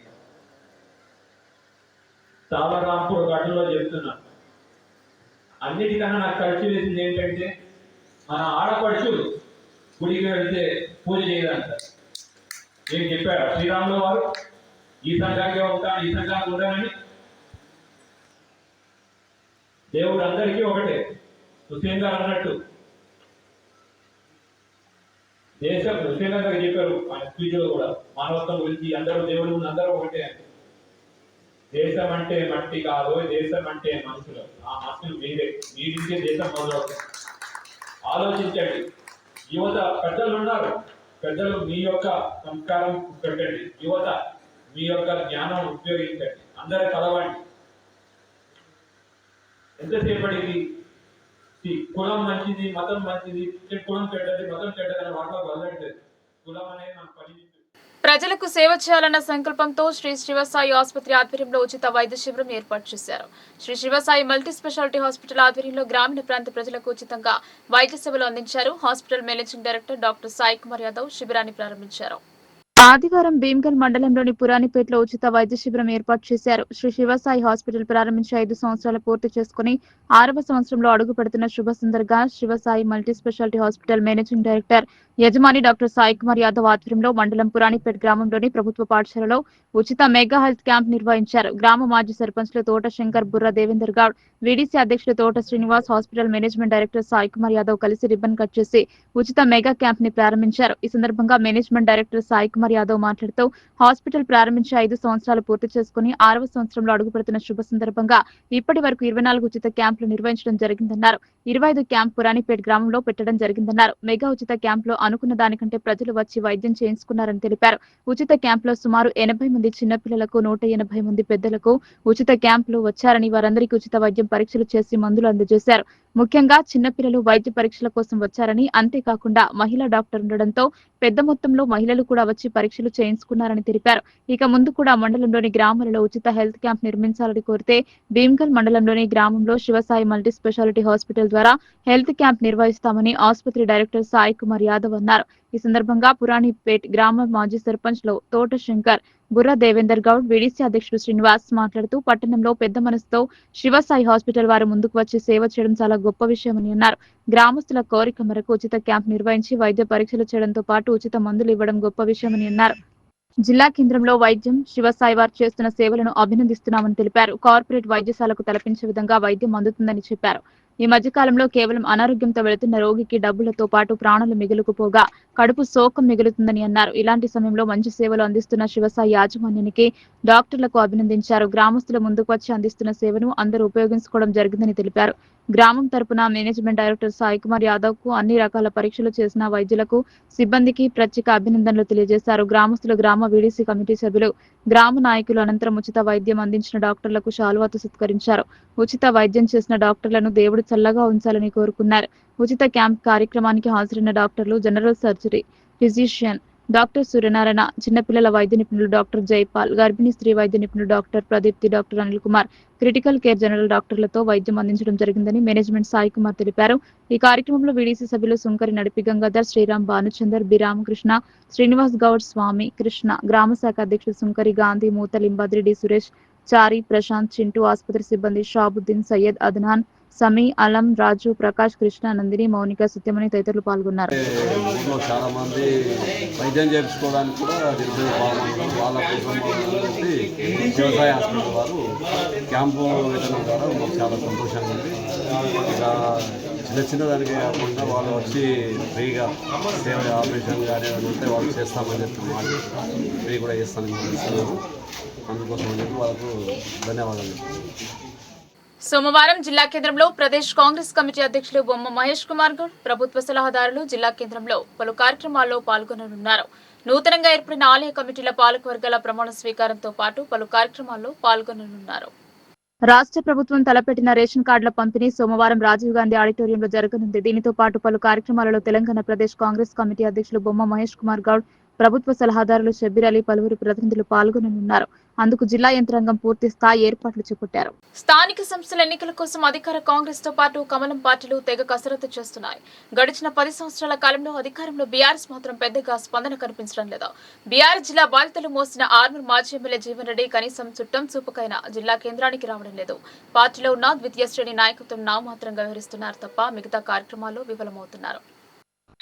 తాళరాంపూర్ గడ్డలో చెప్తున్నా, అన్నిటికన్నా నాకు ఖర్చు వేసింది ఏంటంటే మన ఆడపడుచులు గుడికి వెళ్తే పూజ చేయదంట. నేను చెప్పాడు శ్రీరాములు వారు, ఈ సంఘానికి ఉంటాను, ఈ సంఘానికి ఉంటానని. దేవుడు అందరికీ ఒకటే. హుసేన్ గారు అన్నట్టు దేశం, హుసేన్ గారు చెప్పారు ఆయన స్పీచ్లో కూడా, మానవత్వం గురించి అందరూ దేవుడు అందరూ ఒకటే అని. దేశం అంటే మట్టి కాదు, దేశం అంటే మనుషులు. ఆ మనుషులు మీరే, మీ నుంచే దేశం మొదలవుతుంది. ఆలోచించండి. యువత పెద్దలు ఉన్నారు, పెద్దలు మీ యొక్క సంస్కారం పెట్టండి. యువత మీ యొక్క జ్ఞానం ఉపయోగించండి. అందరూ కలవండి. ఎంతసేపటికి కులం మంచిది, మతం మంచిది, కులం చెడ్డది, మతం చెడ్డది అని వాటిలో వెళ్ళట్లేదు. కులం అనేది మన పని. ప్రజలకు సేవ చేయాలన్న సంకల్పంతో శ్రీ శివసాయి ఆసుపత్రి ఆధ్వర్యంలో ఉచిత వైద్య శిబిరం ఏర్పాటు చేశారు. Shri Shivasai multi speciality hospital ఆధ్వర్యంలో గ్రామీణ ప్రాంత ప్రజలకు ఉచితంగా వైద్య సేవలు అందించారు. Hospital managing director doctor Sai Kumar Yadav శిబిరాన్ని ప్రారంభించారు. ఆదివారం భీమ్గల్ మండలంలోని పురాణిపేటలో ఉచిత వైద్య శిబిరం ఏర్పాటు చేశారు. శ్రీ శివసాయి హాస్పిటల్ ప్రారంభించి 5 సంవత్సరాలు పూర్తి చేసుకుని 6వ సంవత్సరంలో అడుగు పెడుతున్న శుభ సందర్భంగా Shivasai multi speciality hospital managing director యజమాని డాక్టర్ సాయి కుమార్ యాదవ్ ఆధ్వర్యంలో మండలం పురాణిపేట గ్రామంలోని ప్రభుత్వ పాఠశాలలో ఉచిత మెగా హెల్త్ క్యాంప్ నిర్వహించారు. గ్రామ మాజీ సర్పంచ్లు తోట శంకర్, బుర్ర దేవేందర్ గౌడ్, వీడీసీ అధ్యక్షులు తోట Srinivas, hospital management director Sai Kumar Yadav కలిసి రిబ్బన్ కట్ చేసి ఉచిత మెగా క్యాంప్ ని ప్రారంభించారు. ఈ సందర్భంగా మేనేజ్మెంట్ డైరెక్టర్ సాయి కుమార్ యాదవ్ మాట్లాడుతూ హాస్పిటల్ ప్రారంభించి 5 సంవత్సరాలు పూర్తి చేసుకుని 6వ సంవత్సరంలో అడుగుపెడుతున్న శుభ సందర్భంగా ఇప్పటి వరకు 24 ఉచిత క్యాంపులు నిర్వహించడం జరిగిందన్నారు. 25 క్యాంప్ పురాణిపేట గ్రామంలో పెట్టడం జరిగిందన్నారు. మెగా ఉచిత క్యాంప్ లో అనుకున్న దానికంటే ప్రజలు వచ్చి వైద్యం చేయించుకున్నారని తెలిపారు. ఉచిత క్యాంప్ లో సుమారు 80 మంది చిన్నపిల్లలకు, 180 మంది పెద్దలకు ఉచిత క్యాంప్ లో వచ్చారని, వారందరికీ ఉచిత వైద్యం పరీక్షలు చేసి మందులు అందజేశారు. ముఖ్యంగా చిన్నపిల్లలు వైద్య పరీక్షల కోసం వచ్చారని, అంతేకాకుండా మహిళా డాక్టర్ ఉండడంతో పెద్ద మొత్తంలో మహిళలు కూడా వచ్చి పరీక్షలు చేయించుకున్నారని తెలిపారు. ఇక ముందు కూడా మండలంలోని గ్రామాలలో ఉచిత హెల్త్ క్యాంప్ నిర్మించాలని కోరితే భీమ్గల్ మండలంలోని గ్రామంలో శివసాయి మల్టీ స్పెషాలిటీ హాస్పిటల్ ద్వారా హెల్త్ క్యాంప్ నిర్వహిస్తామని ఆసుపత్రి డైరెక్టర్ సాయి కుమార్ యాదవ్ అన్నారు. ఈ సందర్భంగా పురాణిపేట్ గ్రామ మాజీ సర్పంచ్ లో తోట శంకర్, బుర్ర దేవేందర్ గౌడ్, వీడీసీ అధ్యక్షుడు శ్రీనివాస్ మాట్లాడుతూ పట్టణంలో పెద్ద మనసుతో శివసాయి హాస్పిటల్ వారు ముందుకు వచ్చి సేవ చేయడం చాలా గొప్ప విషయమని అన్నారు. గ్రామస్తుల కోరిక మేరకు ఉచిత క్యాంప్ నిర్వహించి వైద్య పరీక్షలు చేయడంతో పాటు ఉచిత మందులు ఇవ్వడం గొప్ప విషయమని అన్నారు. జిల్లా కేంద్రంలో వైద్యం శివసాయి వారు చేస్తున్న సేవలను అభినందిస్తున్నామని తెలిపారు. కార్పొరేట్ వైద్యశాలకు తలపించే విధంగా వైద్యం అందుతుందని చెప్పారు. ఈ మధ్యకాలంలో కేవలం అనారోగ్యంతో వెళుతున్న రోగికి డబ్బులతో పాటు ప్రాణాలు మిగులుకుపోగా కడుపు శోకం మిగులుతుందని అన్నారు. ఇలాంటి సమయంలో మంచి సేవలు అందిస్తున్న శివసాయి యాజమాన్యానికి డాక్టర్లకు అభినందించారు. గ్రామస్తుల ముందుకు వచ్చి అందిస్తున్న సేవను అందరూ ఉపయోగించుకోవడం జరిగిందని తెలిపారు. గ్రామం తరపున మేనేజ్మెంట్ డైరెక్టర్ సాయి కుమార్ యాదవ్ కు అన్ని రకాల పరీక్షలు చేసిన వైద్యులకు సిబ్బందికి ప్రత్యేక అభినందనలు తెలియజేశారు. గ్రామస్తులు, గ్రామ వీడీసీ కమిటీ సభ్యులు, గ్రామ నాయకులు అనంతరం ఉచిత వైద్యం అందించిన డాక్టర్లకు శాలువాతో సత్కరించారు. ఉచిత వైద్యం చేసిన డాక్టర్లను దేవుడు చల్లగా ఉంచాలని కోరుకున్నారు. ఉచిత క్యాంప్ కార్యక్రమానికి హాజరైన డాక్టర్లు, general surgery physician doctor Suryanarayana, చిన్నపిల్లల వైద్య నిపుణులు డాక్టర్ జైపాల్, గర్భిణీ స్త్రీ వైద్య నిపుణులు doctor Pradeepthi, doctor Anil Kumar, critical care general డాక్టర్లతో వైద్యం అందించడం జరిగిందని మేనేజ్మెంట్ సాయి కుమార్ తెలిపారు. ఈ కార్యక్రమంలో వీడీసీ సభ్యులు సుంకరి నడిపి గంగాధర్, శ్రీరామ్, భానుచందర్, బి రామకృష్ణ, శ్రీనివాస్ గౌడ్, స్వామి, కృష్ణ, గ్రామ శాఖ అధ్యక్షులు సుంకరి, గాంధీ, మూతలిం, బద్రి, సురేష్, చారి, ప్రశాంత్, చింటూ, ఆసుపత్రి సిబ్బంది షాబుద్దీన్, సయ్యద్, అద్నాన్, సమీ, అలం, రాజు, ప్రకాష్, కృష్ణ, నందిని, మౌనిక, సత్యమణి తదితరులు పాల్గొన్నారు. ఊళ్ళో చాలా మంది వైద్యం చేయించుకోవడానికి కూడా వాళ్ళ కుటుంబం వ్యవసాయ హాస్పిటల్ వారు క్యాంపు వేయడం ద్వారా మాకు చాలా సంతోషంగా ఉంది. ఇక చిన్న దానికి కాకుండా వాళ్ళు వచ్చి ఫ్రీగా సేవ ఆపరేషన్ కానీ ఉంటే వాళ్ళు చేస్తామని చెప్పి మాట ఫ్రీ కూడా చేస్తామని ఇస్తున్నారు. అందుకోసం అని చెప్పి వాళ్ళకు ధన్యవాదాలు. సోమవారం జిల్లా కేంద్రంలో ప్రదేశ్ కాంగ్రెస్ కమిటీ అధ్యక్షులు బొమ్మ మహేష్ కుమార్ గౌడ్, ప్రభుత్వ సలహాదారులు జిల్లా కేంద్రంలో పలు కార్యక్రమాల్లో పాల్గొననున్నారు. నూతనంగా ఏర్పడిన ఆలయ కమిటీల పాలకవర్గాల ప్రమాణ స్వీకారంతో పాటు పలు కార్యక్రమాల్లో పాల్గొననున్నారు. రాష్ట్ర ప్రభుత్వం తలపెట్టిన రేషన్ కార్డుల పంపిణీ సోమవారం రాజీవ్ గాంధీ ఆడిటోరియంలో జరగనుంది. దీనితో పాటు పలు కార్యక్రమాలలో తెలంగాణ ప్రదేశ్ కాంగ్రెస్ కమిటీ అధ్యక్షులు బొమ్మ మహేష్ కుమార్ గౌడ్, ప్రభుత్వ సలహాదారులు షబ్బీర్ అలీ, పలువురు ప్రతినిధులు పాల్గొననున్నారు. అందుకు జిల్లా యంత్రాంగం పూర్తి స్థాయి ఏర్పాట్లు చేపట్టారు. స్థానిక సంస్థల ఎన్నికల కోసం అధికార కాంగ్రెస్ తో పాటు కమలం పార్టీలు తెగ కసరత్తు చేస్తున్నాయి. గడిచిన 10 సంవత్సరాల కాలంలో అధికారంలో బీఆర్ఎస్ మాత్రం పెద్దగా స్పందన కనిపించడం లేదు. బీఆర్ఎస్ జిల్లా బాధ్యతలు మోసిన ఆర్మూర్ మాజీ ఎమ్మెల్యే జీవన్ రెడ్డి కనీసం చుట్టం చూపుకైనా జిల్లా కేంద్రానికి రావడం లేదు. పార్టీలో ఉన్న ద్వితీయ శ్రేణి నాయకత్వం నామమాత్రంగా వ్యవహరిస్తున్నారు తప్ప మిగతా కార్యక్రమాల్లో విఫలమవుతున్నారు.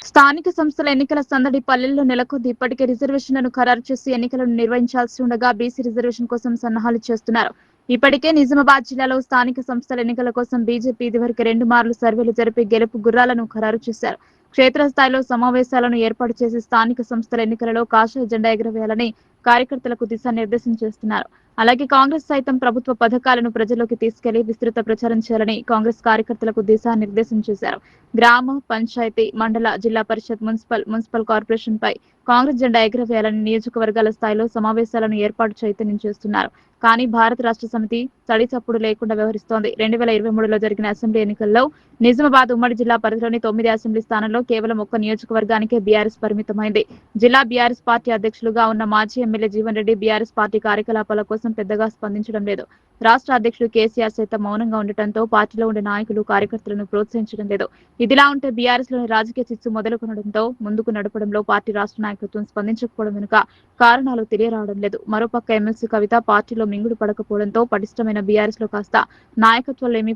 స్థానిక సంస్థల ఎన్నికల సందడి పల్లెల్లో నెలకొద్ది. ఇప్పటికే రిజర్వేషన్లను ఖరారు చేసి ఎన్నికలను నిర్వహించాల్సి ఉండగా బీసీ రిజర్వేషన్ కోసం సన్నాహాలు చేస్తున్నారు. ఇప్పటికే నిజామాబాద్ జిల్లాలో స్థానిక సంస్థల ఎన్నికల కోసం బీజేపీ ఇదివరకు 2 మార్లు సర్వేలు జరిపి గెలుపు గుర్రాలను ఖరారు చేశారు. క్షేత్రస్థాయిలో సమావేశాలను ఏర్పాటు చేసి స్థానిక సంస్థల ఎన్నికలలో కాషాయ జెండా ఎగురవేయాలని కార్యకర్తలకు దిశానిర్దేశం చేస్తున్నారు. అలాగే కాంగ్రెస్ సైతం ప్రభుత్వ పథకాలను ప్రజల్లోకి తీసుకెళ్లి విస్తృత ప్రచారం చేయాలని కాంగ్రెస్ కార్యకర్తలకు దిశానిర్దేశం చేశారు. గ్రామ, పంచాయతీ, మండల, జిల్లా పరిషత్, మున్సిపల్ కార్పొరేషన్ పై కాంగ్రెస్ జెండా ఎగురవేయాలని నియోజకవర్గాల స్థాయిలో సమావేశాలను ఏర్పాటు చైతన్యం చేస్తున్నారు. కానీ భారత రాష్ట్ర సమితి తడి చప్పుడు లేకుండా వ్యవహరిస్తోంది. 2023లో జరిగిన అసెంబ్లీ ఎన్నికల్లో నిజామాబాద్ ఉమ్మడి జిల్లా పరిధిలోని 9 అసెంబ్లీ స్థానాల్లో కేవలం 1 నియోజకవర్గానికే బీఆర్ఎస్ పరిమితమైంది. జిల్లా బీఆర్ఎస్ పార్టీ అధ్యక్షులుగా ఉన్న మాజీ MLA Jeevan Reddy BRS party కార్యకలాపాల కోసం పెద్దగా స్పందించడం లేదు. రాష్ట్ర అధ్యక్షుడు కేసీఆర్ సైతం మౌనంగా ఉండటంతో పార్టీలో ఉండే నాయకులు, కార్యకర్తలను ప్రోత్సహించడం లేదు. ఇదిలా ఉంటే బీఆర్ఎస్ లోని రాజకీయ చిచ్చు మొదలుకొనడంతో ముందుకు నడపడంలో పార్టీ రాష్ట్ర నాయకత్వం స్పందించకపోవడం వెనుక కారణాలు తెలియరావడం లేదు. మరోపక్క ఎమ్మెల్సీ కవిత పార్టీలో మింగుడు పడకపోవడంతో పటిష్టమైన బీఆర్ఎస్ లో కాస్త నాయకత్వంలేమీ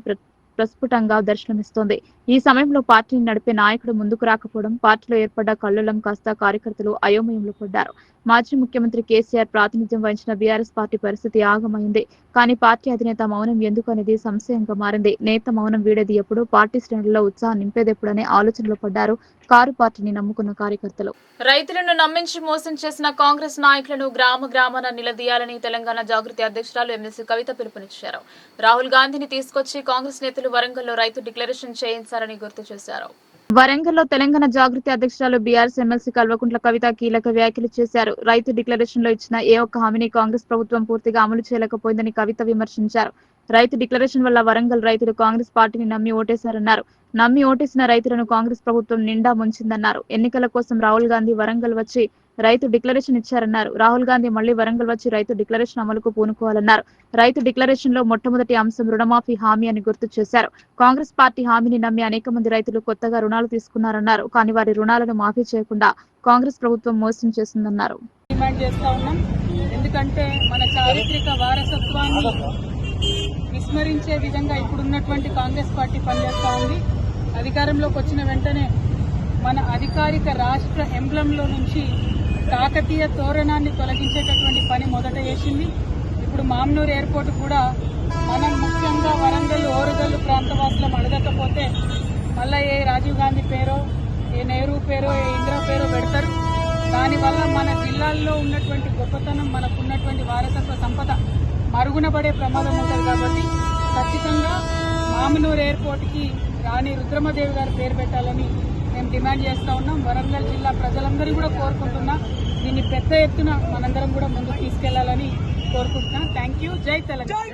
ప్రస్ఫుటంగా దర్శనమిస్తోంది. ఈ సమయంలో పార్టీని నడిపే నాయకుడు ముందుకు రాకపోవడం, పార్టీలో ఏర్పడ్డ కల్లోలం కాస్త కార్యకర్తలు అయోమయంలో పడ్డారు. మాజీ ముఖ్యమంత్రి కేసీఆర్ ప్రాతినిధ్యం వహించిన బీఆర్ఎస్ పార్టీ పరిస్థితి ఆగమైంది. కానీ పార్టీ అధినేత మౌనం ఎందుకు అనేది సంశయంగా మారింది. నేత మౌనం వీడేది ఎప్పుడు, పార్టీ శ్రేణుల్లో ఉత్సాహం నింపేదెప్పుడనే ఆలోచనలో పడ్డారు కారు పార్టీని నమ్ముకున్న కార్యకర్తలు. రైతులను నమ్మించి మోసం చేసిన కాంగ్రెస్ నాయకులను గ్రామాన నిలదీయాలని తెలంగాణ జాగృతి అధ్యక్షురాలు ఎమ్మెల్సీ కవిత పిలుపునిచ్చారు. రాహుల్ గాంధీని తీసుకొచ్చి కాంగ్రెస్ నేతలు వరంగల్లో రైతు డిక్లరేషన్ చేయించారని గుర్తు చేశారు. వరంగల్లో తెలంగాణ జాగృతి అధ్యక్షురాలు బీఆర్ఎస్ ఎమ్మెల్సీ కల్వకుంట్ల కవిత కీలక వ్యాఖ్యలు చేశారు. రైతు డిక్లరేషన్ లో ఇచ్చిన ఏ ఒక్క హామీని కాంగ్రెస్ ప్రభుత్వం పూర్తిగా అమలు చేయలేకపోయిందని కవిత విమర్శించారు. రైతు డిక్లరేషన్ వల్ల వరంగల్ రైతులు కాంగ్రెస్ పార్టీని నమ్మి ఓటేశారన్నారు. నమ్మి ఓటేసిన రైతులను కాంగ్రెస్ ప్రభుత్వం నిండా ముంచిందన్నారు. ఎన్నికల కోసం రాహుల్ గాంధీ వరంగల్ వచ్చి రైతు డిక్లరేషన్ ఇచ్చారన్నారు. రాహుల్ గాంధీ మళ్లీ వరంగల్ వచ్చి రైతు డిక్లరేషన్ అమలుకు పూనుకోవాలన్నారు. రైతు డిక్లరేషన్ లో మొట్టమొదటి అంశం రుణమాఫీ హామీ అని గుర్తు చేశారు. కాంగ్రెస్ పార్టీ హామీని నమ్మి అనేక మంది రైతులు కొత్తగా రుణాలు తీసుకున్నారన్నారు. కానీ వారి రుణాలను మాఫీ చేయకుండా కాంగ్రెస్ ప్రభుత్వం మోసం చేసిందన్నారు. ఎందుకంటే మన చారిత్రక వారసత్వాన్ని విస్మరించే విధంగా ఇప్పుడున్నటువంటి కాంగ్రెస్ పార్టీ పనిచేస్తూ ఉంది. అధికారంలోకి వచ్చిన వెంటనే మన అధికారిక రాష్ట్ర ఎంబ్లంలో నుంచి కాకతీయ తోరణాన్ని తొలగించేటటువంటి పని మొదట చేసింది. ఇప్పుడు మామ్నూరు ఎయిర్పోర్ట్ కూడా మనం ముఖ్యంగా వరంగల్ ఓరుగల్లు ప్రాంతవాసులం అడగకపోతే మళ్ళీ ఏ రాజీవ్ గాంధీ పేరో ఏ నెహ్రూ పేరో ఏ ఇందిరా పేరో పెడతారు. దానివల్ల మన జిల్లాల్లో ఉన్నటువంటి గొప్పతనం, మనకున్నటువంటి వారసత్వ సంపద మరుగున పడే ప్రమాదం ఉంటుంది. కాబట్టి ఖచ్చితంగా మామనూరు ఎయిర్పోర్ట్కి రాణి రుద్రమదేవి గారి పేరు పెట్టాలని మేము డిమాండ్ చేస్తూ ఉన్నాం. వరంగల్ జిల్లా ప్రజలందరూ కూడా కోరుకుంటున్నాం. దీన్ని పెద్ద ఎత్తున మనందరం కూడా ముందుకు తీసుకెళ్లాలని కోరుకుంటున్నాం. Thank you. జై తెలంగాణ.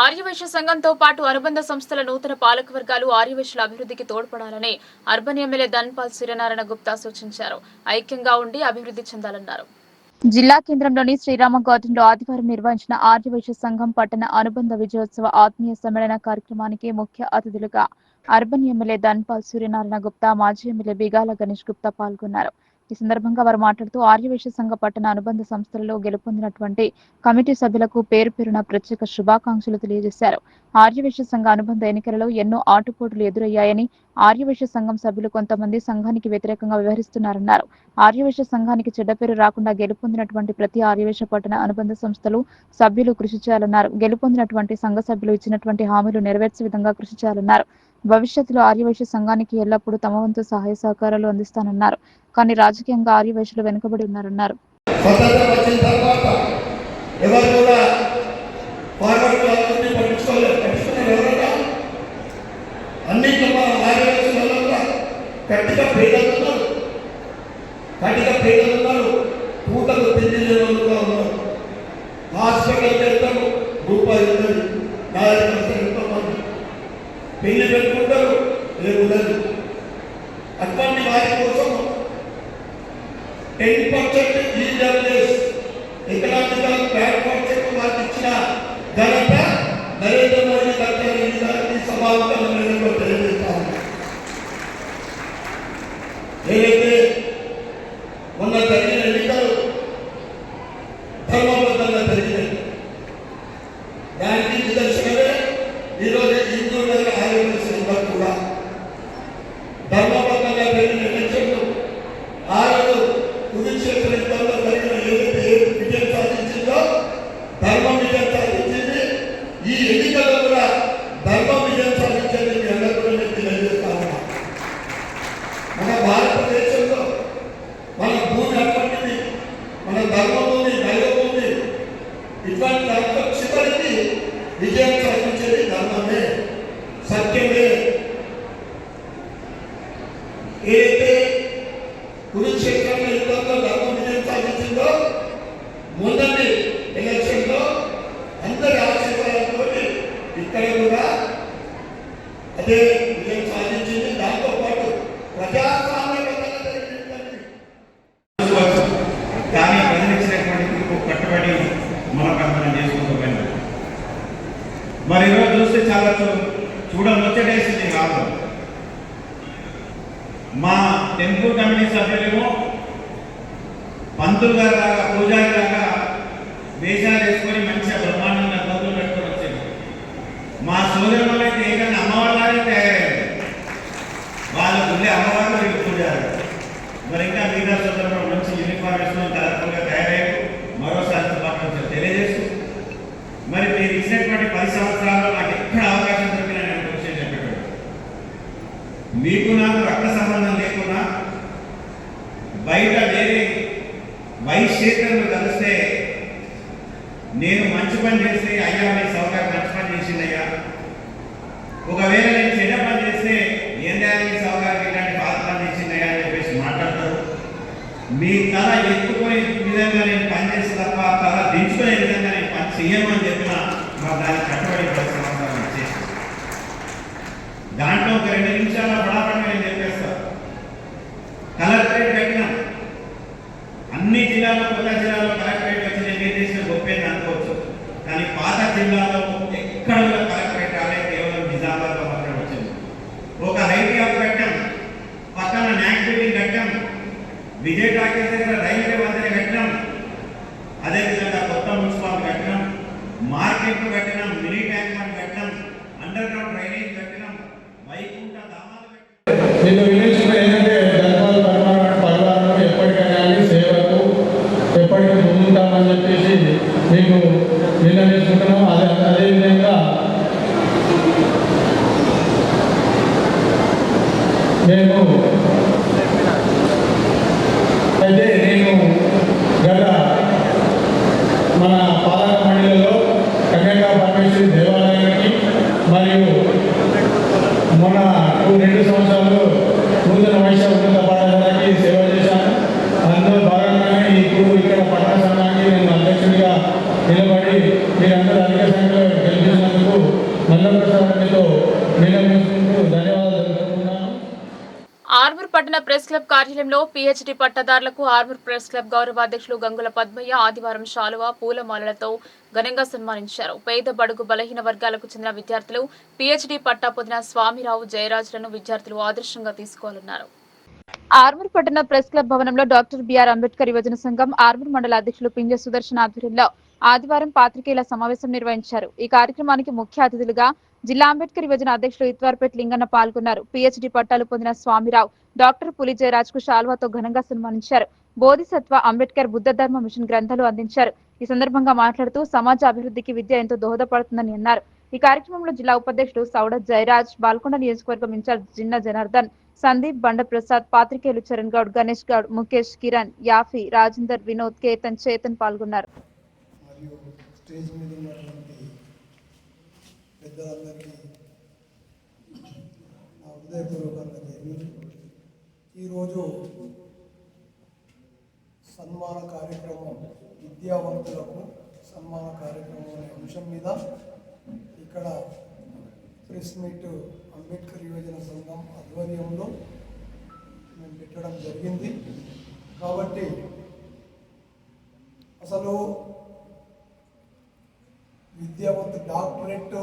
ఆర్యవైశ్య సంఘంతో పాటు అనుబంధ సంస్థల నూతన పాలక వర్గాలు ఆర్యవైశ్యుల అభివృద్ధికి తోడ్పడాలని అర్బన్ ఎమ్మెల్యే ధన్పాల్ సూర్యనారాయణ గుప్తా సూచించారు. ఐక్యంగా ఉండి అభివృద్ధి చెందాలన్నారు. జిల్లా కేంద్రంలోని శ్రీరామ గార్డెన్లో ఆదివారం నిర్వహించిన ఆర్యవైశ్య సంఘం పట్టణ అనుబంధ విజయోత్సవ ఆత్మీయ సమ్మేళన కార్యక్రమానికి ముఖ్య అతిథులుగా అర్బన్ ఎమ్మెల్యే ధన్పాల్ సూర్యనారాయణ గుప్తా, మాజీ ఎమ్మెల్యే బిగాల గణేష్ గుప్తా పాల్గొన్నారు. ఈ సందర్భంగా వారు మాట్లాడుతూ ఆర్యవైశ్య సంఘ పట్టణ అనుబంధ సంస్థలలో గెలుపొందినటువంటి కమిటీ సభ్యులకు పేరు పేరున ప్రత్యేక శుభాకాంక్షలు తెలియజేశారు. ఆర్యవైశ్య సంఘ అనుబంధ ఎన్నికలలో ఎన్నో ఆటుపోటులు ఎదురయ్యాయని, ఆర్యవైశ్య సంఘం సభ్యులు కొంతమంది సంఘానికి వ్యతిరేకంగా వ్యవహరిస్తున్నారన్నారు. ఆర్యవైశ్య సంఘానికి చెడ్డ పేరు రాకుండా గెలుపొందినటువంటి ప్రతి ఆర్యవైశ్య పట్టణ అనుబంధ సంస్థలు సభ్యులు కృషి చేయాలన్నారు. గెలుపొందినటువంటి సంఘ సభ్యులు ఇచ్చినటువంటి హామీలు నెరవేర్చే విధంగా కృషి చేయాలన్నారు. భవిష్యత్తులో ఆర్యవైశ్య సంఘానికి ఎల్లప్పుడూ తమ వంతు సహాయ సహకారాలు అందిస్తానన్నారు. కానీ రాజకీయంగా ఆర్యవైశ్యులు వెనుకబడి ఉన్నారన్నారు. పెళ్లి పెట్టుకుంటారు, ఉండదు. అటువంటి వారి కోసం 10% ఈడబ్ల్యూఎస్ ఎకనామికల్ బ్యాక్వర్డ్ వారికి ఇచ్చిన ఘనత నరేంద్ర మోడీ గారికి సభాముఖంగా తెలియజేస్తాము. ఏదైతే మొన్న జరిగిన ఎన్నికలు ధర్మబద్ధంగా జరిగినాయి, దానికి నిదర్శనమే ఈరోజు హిందూ ఆర్యవైశ్య కూడా ధర్మబద్ధంగా జరిగిన ఎలక్షన్లు ఆ రోజు కురుక్షేత్రంలో జరిగిన ఏదైతే విజయం సాధించిందో ధర్మం విజయం సాధించింది. ఈ ఎన్నికల్లో కూడా ధర్మం విజయం సాధించింది. మీ అందరూ కూడా నేను తెలియజేస్తా ఉన్నా. మన భారతదేశంలో మన భూమి అప్పటిది, మన ధర్మం ఉంది, దైవం ఉంది. ఇటువంటి దాంట్లో చివరికి విజయం సాధించేది ధర్మమే, సత్యమే. ఏదైతే కురుక్షేత్రంలో యుద్ధంలో ధర్మం విజయం సాధించిందో మొదటి ఎలక్షన్లో అందరి ఆశీర్వాదంతో ఇక్కడ కూడా అదే విజయం సాధించింది. దాంతో పాటు కానీ ప్రజలిచ్చినటువంటి తీర్పు కట్టుబడి మనం అర్థం చేసుకుంటూ వెళ్ళాలి. మరి ఈరోజు చూస్తే చాలా చూడముచ్చటేసింది కాదు. మా టెంపుల్ కమిటీ సభ్యులేమో పంతులు గారు లాగా, పూజారి లాగా వేషాలు వేసుకొని మంచిగా బ్రహ్మాండంగా పంతులు పెట్టుకొని వచ్చేది. మా సోదరులు అయితే ఏకంగా అమ్మవాళ్ళనే తయారయ్యారు. వాళ్ళ గుళ్ళే అమ్మవారు, వీళ్ళు పూజారు. మరి ఇంకా మిగతా సోదరులు మంచి యూనిఫామ్ వేసుకొని కలర్ఫుల్గా తయారయ్యారు. మరోసారి శుభాకాంక్షలు తెలియజేస్తూ, మరి మీరు ఇచ్చినటువంటి 10 సంవత్సరాల్లో నాకు ఎక్కడ అవకాశం దొరికినా నేను విషయం చెప్పాడు. మీకు నాకు రక్త సంబంధం లేకున్నా బయట వేరే వైశ్యేతరులు కలిస్తే నేను మంచి పని చేస్తే అయ్యా మీ సౌకర్యం మంచి పని చేసిందయ్యా, ఒకవేళ నేను చెడ్డ పని చేస్తే ఏందా మీ సౌకర్యం ఇలాంటి బాధ పని చేసిందయ్యా అని చెప్పేసి మాట్లాడతారు. మీ తల ఎత్తుకునే విధంగా నేను పని చేస్తే తప్ప తల దించుకునే విధంగా నేను పని చెయ్యను అని చెప్పిన మరి దాన్ని కట్టుబడి 10 సంవత్సరాలు ఇచ్చేసి దాంట్లో ఒక 2 నిమిషాల బడాపడి నేను చెప్పేస్తాను. కలెక్టరేట్ పెట్టినాం. అన్ని జిల్లాలో, కొత్త జిల్లాలో కలెక్టరేట్ వచ్చి నేను చేసిన గొప్పేది అనుకోవచ్చు. కానీ పాత జిల్లాలో ఎక్కడ కూడా కలెక్టరేట్ రాలేదు. కేవలం నిజామాబాద్లో మాత్రమే వచ్చింది. ఒక హైటీ ఆఫ్ కట్టాం, పక్కన న్యాక్ బిల్డింగ్ కట్టాం, విజయ్ టాకీస్ దగ్గర రైల్వే వంతెన కట్టినాం, అదేవిధంగా కొత్త మున్సిపాలిటీ కట్టినాం, మార్కెట్ కట్టినాం, మినీ ట్యాంక్ బండ్ కట్టినాం, అండర్ గ్రౌండ్ డ్రైనేజ్ కట్టినాం, వైకుంఠ ధామాలు ఎప్పటికైనా సేవకు ఎప్పటికీ ముందుంటామని చెప్పేసి మేము నిర్ణయించుకుంటున్నాం. అదేవిధంగా నేను గత మన పాలక మండలిలో కన్యకా పరమేశ్వరి దేవాలయానికి మరియు మొన్న 2 సంవత్సరాలు నూతన వైశ్య ఉన్నత పాఠశాలకి సేవ చేశాను. అందులో భాగంగానే ఇప్పుడు ఇక్కడ పట్టణ సంఘానికి నేను అధ్యక్షుడిగా నిలబడి మీరందరూ అధిక సంఖ్యలో గెలిపించినందుకు మల్లప్రసాద్తో నిలబడుకుంటూ ధన్యవాదాలు తెలుపుతున్నాను. ఆర్మూర్ పట్టణ ప్రెస్ క్లబ్ కార్యాలయంలో పీహెచ్డీ పట్టదారులకు ఆర్మూర్ ప్రెస్ క్లబ్ గౌరవ అధ్యక్షులు గంగుల పద్మయ్య ఆదివారం శాలువా పూలమాలలతో ఘనంగా సన్మానించారు. పేద బడుగు బలహీన వర్గాలకు చెందిన విద్యార్థులు పీహెచ్డీ పట్టా పొందిన స్వామిరావు జయరాజులను విద్యార్థులు ఆదర్శంగా తీసుకోవాలన్నారు. ఆర్మూర్ పట్టణ ప్రెస్ క్లబ్ భవనంలో డాక్టర్ బిఆర్ అంబేద్కర్ యువజన సంఘం ఆర్మూర్ మండల అధ్యక్షులు పింజ సుదర్శన్ ఆధ్వర్యంలో ఆదివారం పాత్రికేయుల సమావేశం నిర్వహించారు. ఈ కార్యక్రమానికి ముఖ్య అతిథులుగా జిల్లా అంబేద్కర్ యువజన అధ్యక్షులు ఇత్వార్పేట్ లింగన్న పాల్గొన్నారు. పీహెచ్డీ పట్టాలు పొందిన స్వామిరావు డాక్టర్ పులి జయరాజ్ కు శాల్వాతో ఘనంగా సన్మానించారు. బోధిసత్వ అంబేద్కర్ బుద్ధ ధర్మ మిషన్ గ్రంథాలు అందించారు. ఈ సందర్భంగా మాట్లాడుతూ సమాజ అభివృద్ధికి విద్య ఎంతో దోహదపడుతుందని అన్నారు. ఈ కార్యక్రమంలో జిల్లా ఉపాధ్యక్షుడు సౌడ జయరాజ్, బాల్కొండ నియోజకవర్గం ఇన్ఛార్జ్ జిన్న జనార్దన్, సందీప్ బండప్రసాద్, పాత్రికేయులు చరణ్ గౌడ్, గణేష్ గౌడ్, ముఖేష్, కిరణ్, యాఫీ, రాజేందర్, వినోద్, కేతన్, చేతన్ పాల్గొన్నారు. స్టేజ్ మీద ఉన్నటువంటి పెద్దలందరికీ నా హృదయపూర్వకంగా ఈరోజు సన్మాన కార్యక్రమం, విద్యావంతులకు సన్మాన కార్యక్రమం అనే అంశం మీద ఇక్కడ ప్రెస్ మీట్ అంబేద్కర్ యువజన సంఘం ఆధ్వర్యంలో మేము పెట్టడం జరిగింది. కాబట్టి అసలు విద్యావంతు డాక్టరేట్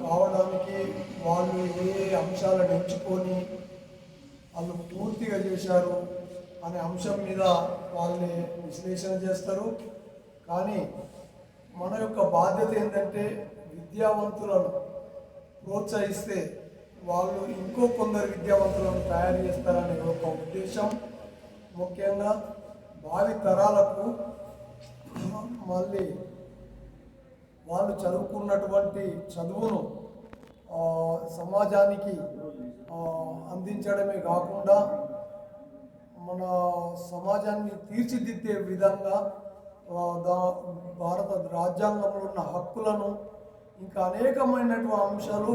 కావడానికి వాళ్ళు ఏ అంశాలను ఎంచుకొని వాళ్ళు పూర్తిగా చేశారు అనే అంశం మీద వాళ్ళని విశ్లేషణ చేస్తారు. కానీ మన యొక్క బాధ్యత ఏంటంటే విద్యావంతులను ప్రోత్సహిస్తే వాళ్ళు ఇంకో కొందరు విద్యావంతులను తయారు చేస్తారనే ఒక ఉద్దేశం. ముఖ్యంగా భావి తరాలకు మళ్ళీ వాళ్ళు చదువుకున్నటువంటి చదువును సమాజానికి అందించడమే కాకుండా మన సమాజాన్ని తీర్చిదిద్దే విధంగా భారత రాజ్యాంగంలో ఉన్న హక్కులను ఇంకా అనేకమైనటువంటి అంశాలు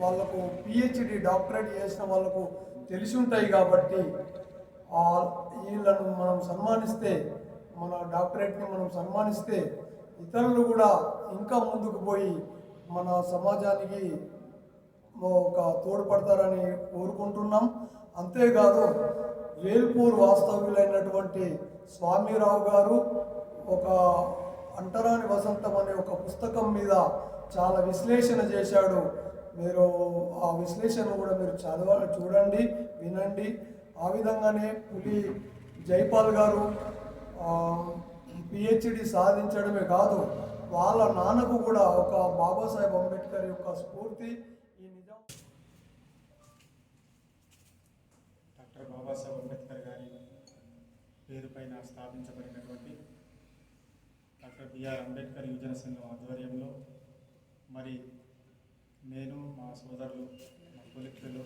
వాళ్ళకు పిహెచ్డి డాక్టరేట్ చేసిన వాళ్ళకు తెలిసి ఉంటాయి. కాబట్టి వీళ్ళను మనం సన్మానిస్తే, మన డాక్టరేట్ని మనం సన్మానిస్తే ఇతరులు కూడా ఇంకా ముందుకు పోయి మన సమాజానికి ఒక తోడ్పడతారని కోరుకుంటున్నాం. అంతేకాదు వేల్పూర్ వాస్తవ్యులైనటువంటి స్వామిరావు గారు ఒక అంటరాని వసంతం అనే ఒక పుస్తకం మీద చాలా విశ్లేషణ చేశాడు. మీరు ఆ విశ్లేషణ కూడా మీరు చూడండి, వినండి. ఆ విధంగానే పులి జైపాల్ గారు పిహెచ్డి సాధించడమే కాదు, వాళ్ళ నాన్నకు కూడా ఒక బాబాసాహెబ్ అంబేద్కర్ యొక్క స్ఫూర్తి ఈ నిజం. డాక్టర్ బాబాసాహెబ్ అంబేద్కర్ గారి పేరు పైన స్థాపించబడినటువంటి డాక్టర్ బిఆర్ అంబేద్కర్ యువజన సంఘం ఆధ్వర్యంలో మరి నేను, మా సోదరులు, మా కొలిక్యులు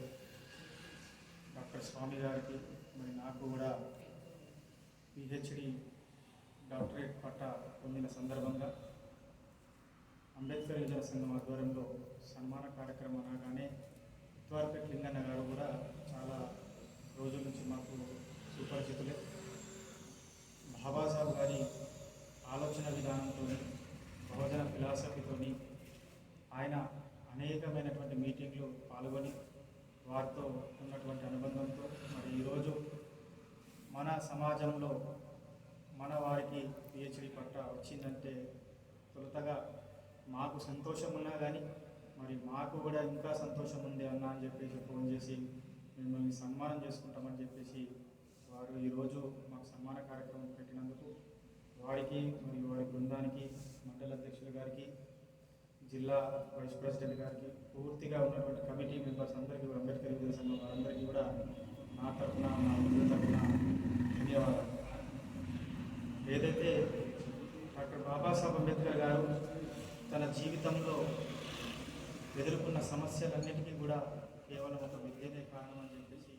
డాక్టర్ స్వామి గారికి మరి నాకు కూడా పిహెచ్డి డాక్టరేట్ పట్టా పొందిన సందర్భంగా అంబేద్కర్ యువజన సంఘం ఆధ్వర్యంలో సన్మాన కార్యక్రమం అనగానే ఇత్వార్పేట్ లింగన్న గారు కూడా చాలా రోజుల నుంచి మాకు సుపరిచితులే. బాబాసాహెబ్ గారి ఆలోచన విధానంతో, బహుజన ఫిలాసఫీతో ఆయన అనేకమైనటువంటి మీటింగ్లు పాల్గొని వారితో ఉన్నటువంటి అనుబంధంతో మరి ఈరోజు మన సమాజంలో మన వారికి పిహెచ్డి పట్టా వచ్చిందంటే తొలుతగా మాకు సంతోషం ఉన్నా కానీ మరి మాకు కూడా ఇంకా సంతోషం ఉంది అన్న అని చెప్పేసి ఫోన్ చేసి మిమ్మల్ని సన్మానం చేసుకుంటామని చెప్పేసి వారు ఈరోజు మాకు సన్మాన కార్యక్రమం పెట్టినందుకు వారికి మరియు వారి బృందానికి, మండల అధ్యక్షుల గారికి, జిల్లా వైస్ ప్రెసిడెంట్ గారికి, పూర్తిగా ఉన్నటువంటి కమిటీ మెంబర్స్ అందరికీ, అంబేద్కర్ యువజన సంఘం వారందరికీ కూడా నా తరఫున, నా మిత్రుల తరఫున ధన్యవాదాలు. ఏదైతే డాక్టర్ బాబాసాహెబ్ అంబేద్కర్ గారు తన జీవితంలో ఎదుర్కొన్న సమస్యలన్నిటికీ కూడా కేవలం ఒక విద్యనే కారణం అని చెప్పేసి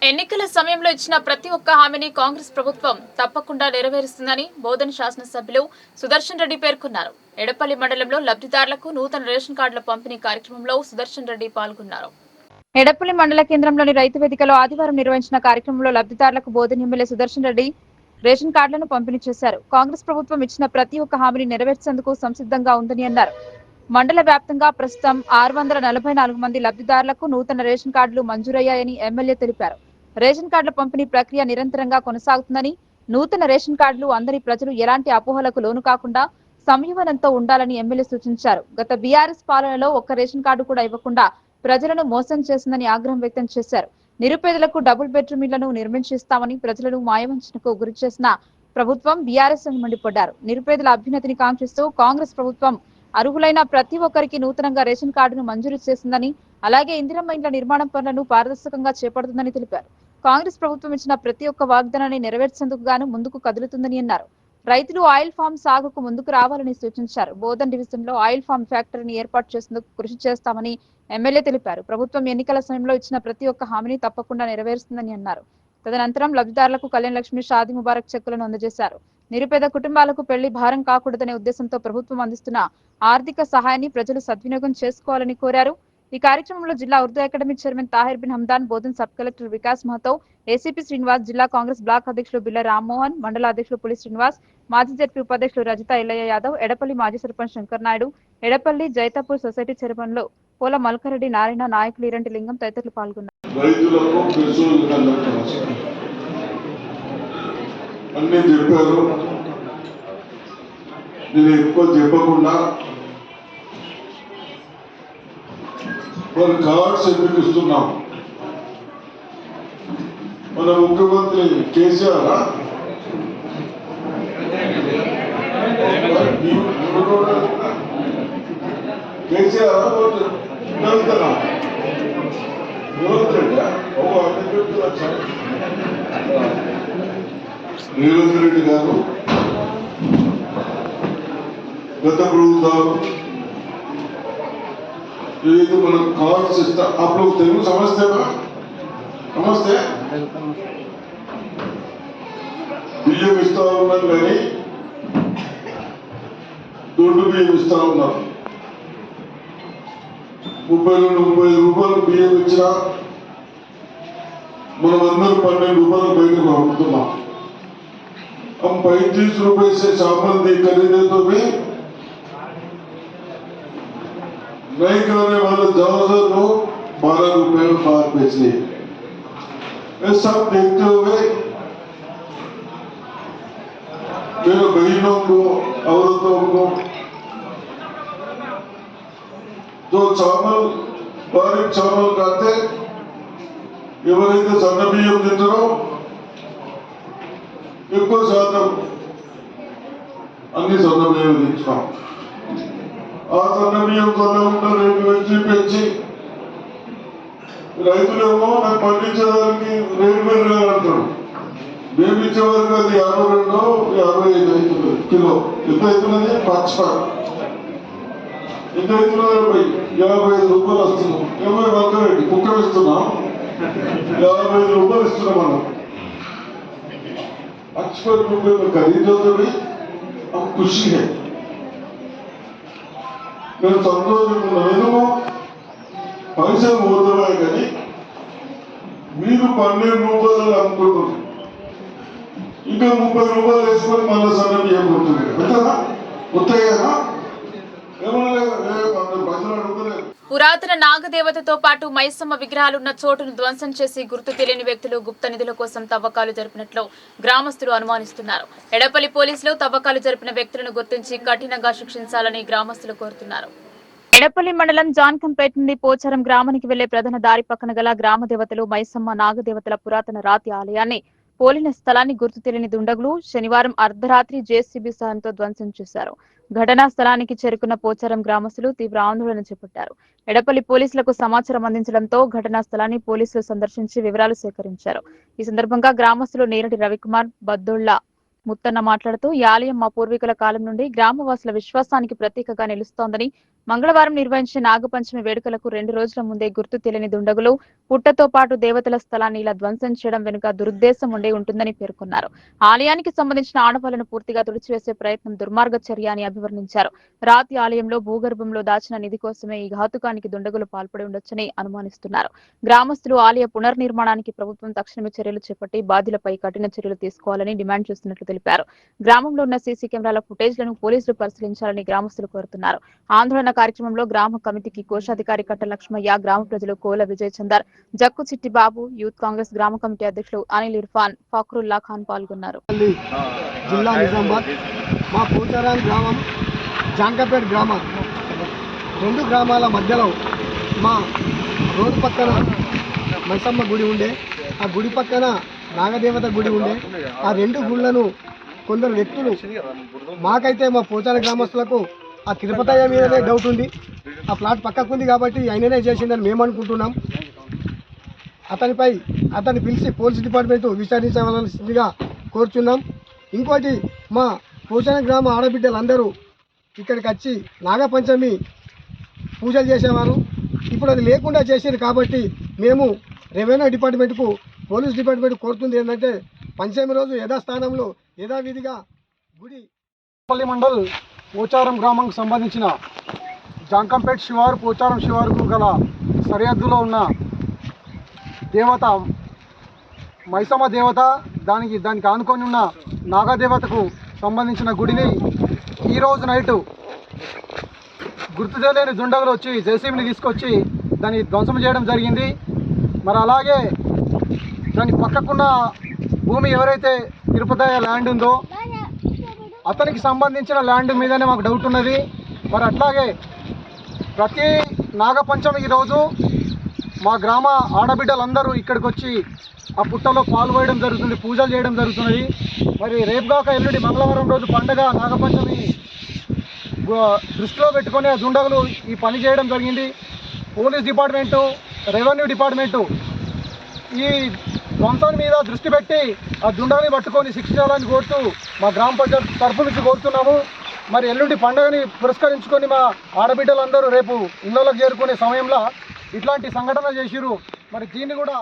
ఎన్నికల సమయంలో ఇచ్చిన ప్రతి ఒక్క హామీని కాంగ్రెస్ ప్రభుత్వం తప్పకుండా నెరవేరుస్తుందని బోధన్ శాసనసభ్యులు సుదర్శన్ రెడ్డి పేర్కొన్నారు. ఎడపల్లి మండలంలో లబ్ధిదారులకు నూతన రేషన్ కార్డుల పంపిణీ కార్యక్రమంలో సుదర్శన్ రెడ్డి పాల్గొన్నారు. ఎడపల్లి మండల కేంద్రంలోని రైతు వేదికలో ఆదివారం నిర్వహించిన కార్యక్రమంలో లబ్ధిదారులకు బోధన్ ఎమ్మెల్యే సుదర్శన్ రెడ్డి రేషన్ కార్డులను పంపిణీ చేశారు. కాంగ్రెస్ ప్రభుత్వం ఇచ్చిన ప్రతి ఒక్క హామీని నెరవేర్చేందుకు సంసిద్ధంగా ఉందని అన్నారు. మండల వ్యాప్తంగా ప్రస్తుతం 644 మంది లబ్ధిదారులకు నూతన రేషన్ కార్డులు మంజూరయ్యాయని ఎమ్మెల్యే తెలిపారు. రేషన్ కార్డుల పంపిణీ ప్రక్రియ నిరంతరంగా కొనసాగుతుందని, నూతన రేషన్ కార్డులు అందరి ప్రజలు ఎలాంటి అపోహలకు లోను కాకుండా సంయమనంతో ఉండాలని ఎమ్మెల్యే సూచించారు. గత బీఆర్ఎస్ పాలనలో ఒక్క రేషన్ కార్డు కూడా ఇవ్వకుండా ప్రజలను మోసం చేసిందని ఆగ్రహం వ్యక్తం చేశారు. నిరుపేదలకు డబుల్ బెడ్రూమ్ ఇళ్లను నిర్మించిస్తామని ప్రజలను మాయవంచనకు గురి చేసిన ప్రభుత్వం బీఆర్ఎస్ అని మండిపడ్డారు. నిరుపేదల అభ్యున్నతిని కాంక్షిస్తూ కాంగ్రెస్ ప్రభుత్వం అర్హులైన ప్రతి ఒక్కరికి నూతనంగా రేషన్ కార్డును మంజూరు చేసిందని, అలాగే ఇందిరమ్మ ఇండ్ల నిర్మాణం పనులను పారదర్శకంగా చేపడుతుందని తెలిపారు. కాంగ్రెస్ ప్రభుత్వం ఇచ్చిన ప్రతి ఒక్క వాగ్దానాన్ని నెరవేర్చేందుకు గాను ముందుకు కదులుతుందని అన్నారు. రైతులు ఆయిల్ ఫామ్ సాగుకు ముందుకు రావాలని సూచించారు. బోధన్ డివిజన్ లో ఆయిల్ ఫామ్ ఫ్యాక్టరీని ఏర్పాటు చేసేందుకు కృషి చేస్తామని ఎమ్మెల్యే తెలిపారు. ప్రభుత్వం ఎన్నికల సమయంలో ఇచ్చిన ప్రతి ఒక్క హామీని తప్పకుండా నెరవేరుస్తుందని అన్నారు. తదనంతరం లబ్ధిదారులకు కళ్యాణ్ లక్ష్మి షాదీ ముబారక్ చెక్కులను అందజేశారు. నిరుపేద కుటుంబాలకు పెళ్లి భారం కాకూడదనే ఉద్దేశంతో ప్రభుత్వం అందిస్తున్న ఆర్థిక సహాయాన్ని ప్రజలు సద్వినియోగం చేసుకోవాలని కోరారు. ఈ కార్యక్రమంలో జిల్లా Urdu academy chairman Tahir bin Hamdan, Bodhan sub collector Vikas Mahato, ACP Srinivas, జిల్లా కాంగ్రెస్ బ్లాక్ అధ్యక్షులు బిల్ల రామ్మోహన్, మండల అధ్యక్షులు పులి శ్రీనివాస్, మాజీ జడ్పీ ఉపాధ్యక్షులు రజిత ఎల్లయ్య యాదవ్, ఎడపల్లి మాజీ సర్పంచ్ శంకర్ నాయుడు, ఎడపల్లి జైతాపూర్ సొసైటీ చైర్మన్లు పోల మల్కారెడ్డి, నారాయణ, నాయకులు ఇరంటి లింగం తదితరులు పాల్గొన్నారు. అన్ని చెప్పారు. నేను ఎక్కువ చెప్పకుండా మరి కార్డ్స్ ఎందుకు ఇస్తున్నాం? మన ముఖ్యమంత్రి కేసీఆర్ రేవంత్ రెడ్డి గారు గత ప్రభుత్వం ఏదైతే మనం కార్డ్స్ ఇస్తా అప్పుడు తెలుగు నమస్తే బియ్యం ఇస్తా ఉన్నాం కానీ దొడ్డు బియ్యం ఇస్తా ఉన్నాం. 30 రూపాయలు బియ్యం ఇచ్చినా మనం అందరూ 12 రూపాయలు బయటకు అమ్ముతున్నాం. हम 35 रुपए से चावल दे खरीदे तो भी नहीं करने वाले ज्यादातर लोग 12 रुपए में 5 पैसे। ये सब देखते हुए मेरे बहनों को, औरतों को जो चावल बारीक चावल खाते ఎవరైతే సన్న బియ్యం తింటారో ఎక్కువ శాతం అన్ని సన్న బియ్యం తెచ్చున్నాం. ఆ సన్న బియ్యం కొనకుండా రేటు పెంచి రైతులేమో నాకు పండించేదానికి రేటు పెరగాలంటాడు. మేము ఇచ్చేవారికి అది 52, 55 అవుతుంది కిలో. ఎంత అవుతున్నది? పచ్చ ఎంత అవుతున్నది? 55 రూపాయలు వస్తున్నాం. 50 కుక్క ఇస్తున్నాం, 55 రూపాయలు ఇస్తున్నాం. మనం 55 रुपए में खरीद हो तो भी अब खुशी है. मैं సంతోషం పైసలు పోతున్నాయి కానీ మీరు 12 రూపాయలు అమ్ముకుంటున్నారు. ఇంకా 30 రూపాయలు వేసుకొని మళ్ళీ సన్న బియ్యం కొడుతుంది. అంతేనా? కొత్తగా ఏమన్నా పైసలు అడుగుతలేదు. పురాతన నాగదేవతతో పాటు మైసమ్మ విగ్రహాలున్న చోటును ధ్వంసం చేసి గుర్తు తెలియని వ్యక్తులు గుప్త నిధుల కోసం తవ్వకాలు జరిపినట్లు గ్రామస్తులు అనుమానిస్తున్నారు. ఎడపల్లి పోలీసులు తవ్వకాలు జరిపిన వ్యక్తులను గుర్తించి కఠినంగా శిక్షించాలని గ్రామస్తులు కోరుతున్నారు. ఎడపల్లి మండలం జాన్కంపేట నుండి పోచారం గ్రామానికి వెళ్లే ప్రధాన దారి పక్కన గల గ్రామ దేవతలు మైసమ్మ నాగదేవతల పురాతన రాతి ఆలయాన్ని పోలిన స్థలాన్ని గుర్తు తెలియని దుండగులు శనివారం అర్ధరాత్రి జేసీబీ సహాయంతో ధ్వంసం చేశారు. ఘటనా స్థలానికి చేరుకున్న పోచారం గ్రామస్తులు తీవ్ర ఆందోళన చేపట్టారు. ఎడపల్లి పోలీసులకు సమాచారం అందించడంతో ఘటనా స్థలాన్ని పోలీసులు సందర్శించి వివరాలు సేకరించారు. ఈ సందర్భంగా గ్రామస్తులు నేరటి రవికుమార్, బద్దోళ్ల ముత్తన్న మాట్లాడుతూ ఈ ఆలయం మా పూర్వీకుల కాలం నుండి గ్రామవాసుల విశ్వాసానికి ప్రతీకగా నిలుస్తోందని, మంగళవారం నిర్వహించిన నాగపంచమి వేడుకలకు 2 రోజుల ముందే గుర్తు తెలియని దుండగులు పుట్టతో పాటు దేవతల స్థలాన్ని ఇలా ధ్వంసం చేయడం వెనుక దురుద్దేశం ఉండే ఉంటుందని పేర్కొన్నారు. ఆలయానికి సంబంధించిన ఆనవాళ్లను పూర్తిగా తుడిచివేసే ప్రయత్నం దుర్మార్గ చర్య అని అభివర్ణించారు. రాతి ఆలయంలో భూగర్భంలో దాచిన నిధి కోసమే ఈ ఘాతుకానికి దుండగులు పాల్పడి ఉండొచ్చని అనుమానిస్తున్నారు. గ్రామస్తులు ఆలయ పునర్నిర్మాణానికి ప్రభుత్వం తక్షణమే చర్యలు చేపట్టి బాధ్యులపై కఠిన చర్యలు తీసుకోవాలని డిమాండ్ చేస్తున్నట్లు తెలిపారు. గ్రామంలో ఉన్న సీసీ కెమెరాల ఫుటేజ్లను పోలీసులు పరిశీలించాలని గ్రామస్తులు కోరుతున్నారు. ఆందోళన కార్యక్రమంలో గ్రామ కమిటీకి కోశాధికారి కట్ట లక్ష్మయ్య, గ్రామ ప్రజలు కోల విజయ్ చందర్, జక్కు చిట్టి బాబు, యూత్ కాంగ్రెస్ గ్రామ కమిటీ అధ్యక్షులు అనిల్ ఇర్ఫాన్, ఫక్రుల్లా ఖాన్ పాల్గొన్నారు. జిల్లా నిజామాబాద్ మా పోచారాన్ గ్రామం, జాంకపేట్ గ్రామం, 2 గ్రామాల మధ్యలో మా రోడ్డు పక్కన మైసమ్మ గుడి ఉండే, ఆ గుడి పక్కన నాగదేవత గుడి ఉండే. ఆ 2 గుళ్ళను కొందరు వ్యక్తులు, మాకైతే మా పోచార గ్రామస్తులకు ఆ తిరుపతయ్య మీదనే డౌట్ ఉంది. ఆ ప్లాట్ పక్కకుంది కాబట్టి ఆయననే చేసిందని మేము అనుకుంటున్నాం. అతన్ని పిలిచి పోలీస్ డిపార్ట్మెంట్ విచారించవలసిందిగా కోరుచున్నాం. ఇంకోటి, మా పోచార గ్రామ ఆడబిడ్డలందరూ ఇక్కడికి వచ్చి నాగపంచమి పూజలు చేసేవారు. ఇప్పుడు అది లేకుండా చేసారు కాబట్టి మేము రెవెన్యూ డిపార్ట్మెంట్కు, పోలీస్ డిపార్ట్మెంట్ కోరుతుంది ఏంటంటే, పంచమి రోజు యథాస్థానంలో యథావిధిగా గుడి పల్లి మండల్ పోచారం గ్రామంకు సంబంధించిన జాంకంపేట్ శివారు, పోచారం శివారుకు గల సరిహద్దులో ఉన్న దేవత మైసమ్మ దేవత, దానికి ఆనుకొని ఉన్న నాగదేవతకు సంబంధించిన గుడిని ఈరోజు నైటు గుర్తు తెలియని దుండగులు వచ్చి జేసీబీని తీసుకొచ్చి దాన్ని ధ్వంసం చేయడం జరిగింది. మరి అలాగే దాని పక్కకున్న భూమి ఎవరైతే తిరుపతి ల్యాండ్ ఉందో అతనికి సంబంధించిన ల్యాండ్ మీదనే మాకు డౌట్ ఉన్నది. మరి అట్లాగే ప్రతి నాగపంచమి రోజు మా గ్రామ ఆడబిడ్డలందరూ ఇక్కడికి వచ్చి ఆ పుట్టలో పాల్గొనడం జరుగుతుంది, పూజలు చేయడం జరుగుతున్నది. మరి రేపుగాక ఎల్లుండి మంగళవారం రోజు పండుగ నాగపంచమి దృష్టిలో పెట్టుకొని ఆ దుండగులు ఈ పని చేయడం జరిగింది. పోలీస్ డిపార్ట్మెంటు, రెవెన్యూ డిపార్ట్మెంటు ఈ ధ్వంసం మీద దృష్టి పెట్టి ఆ దుండగుని పట్టుకొని శిక్షించాలని కోరుతూ మా గ్రామ పంచాయతీ తరఫు నుంచి కోరుతున్నాము. మరి ఎల్లుండి పండుగని పురస్కరించుకొని మా ఆడబిడ్డలందరూ రేపు ఇళ్లలోకి చేరుకునే సమయంలో ఇట్లాంటి సంఘటన చేసిరు. మరి దీన్ని కూడా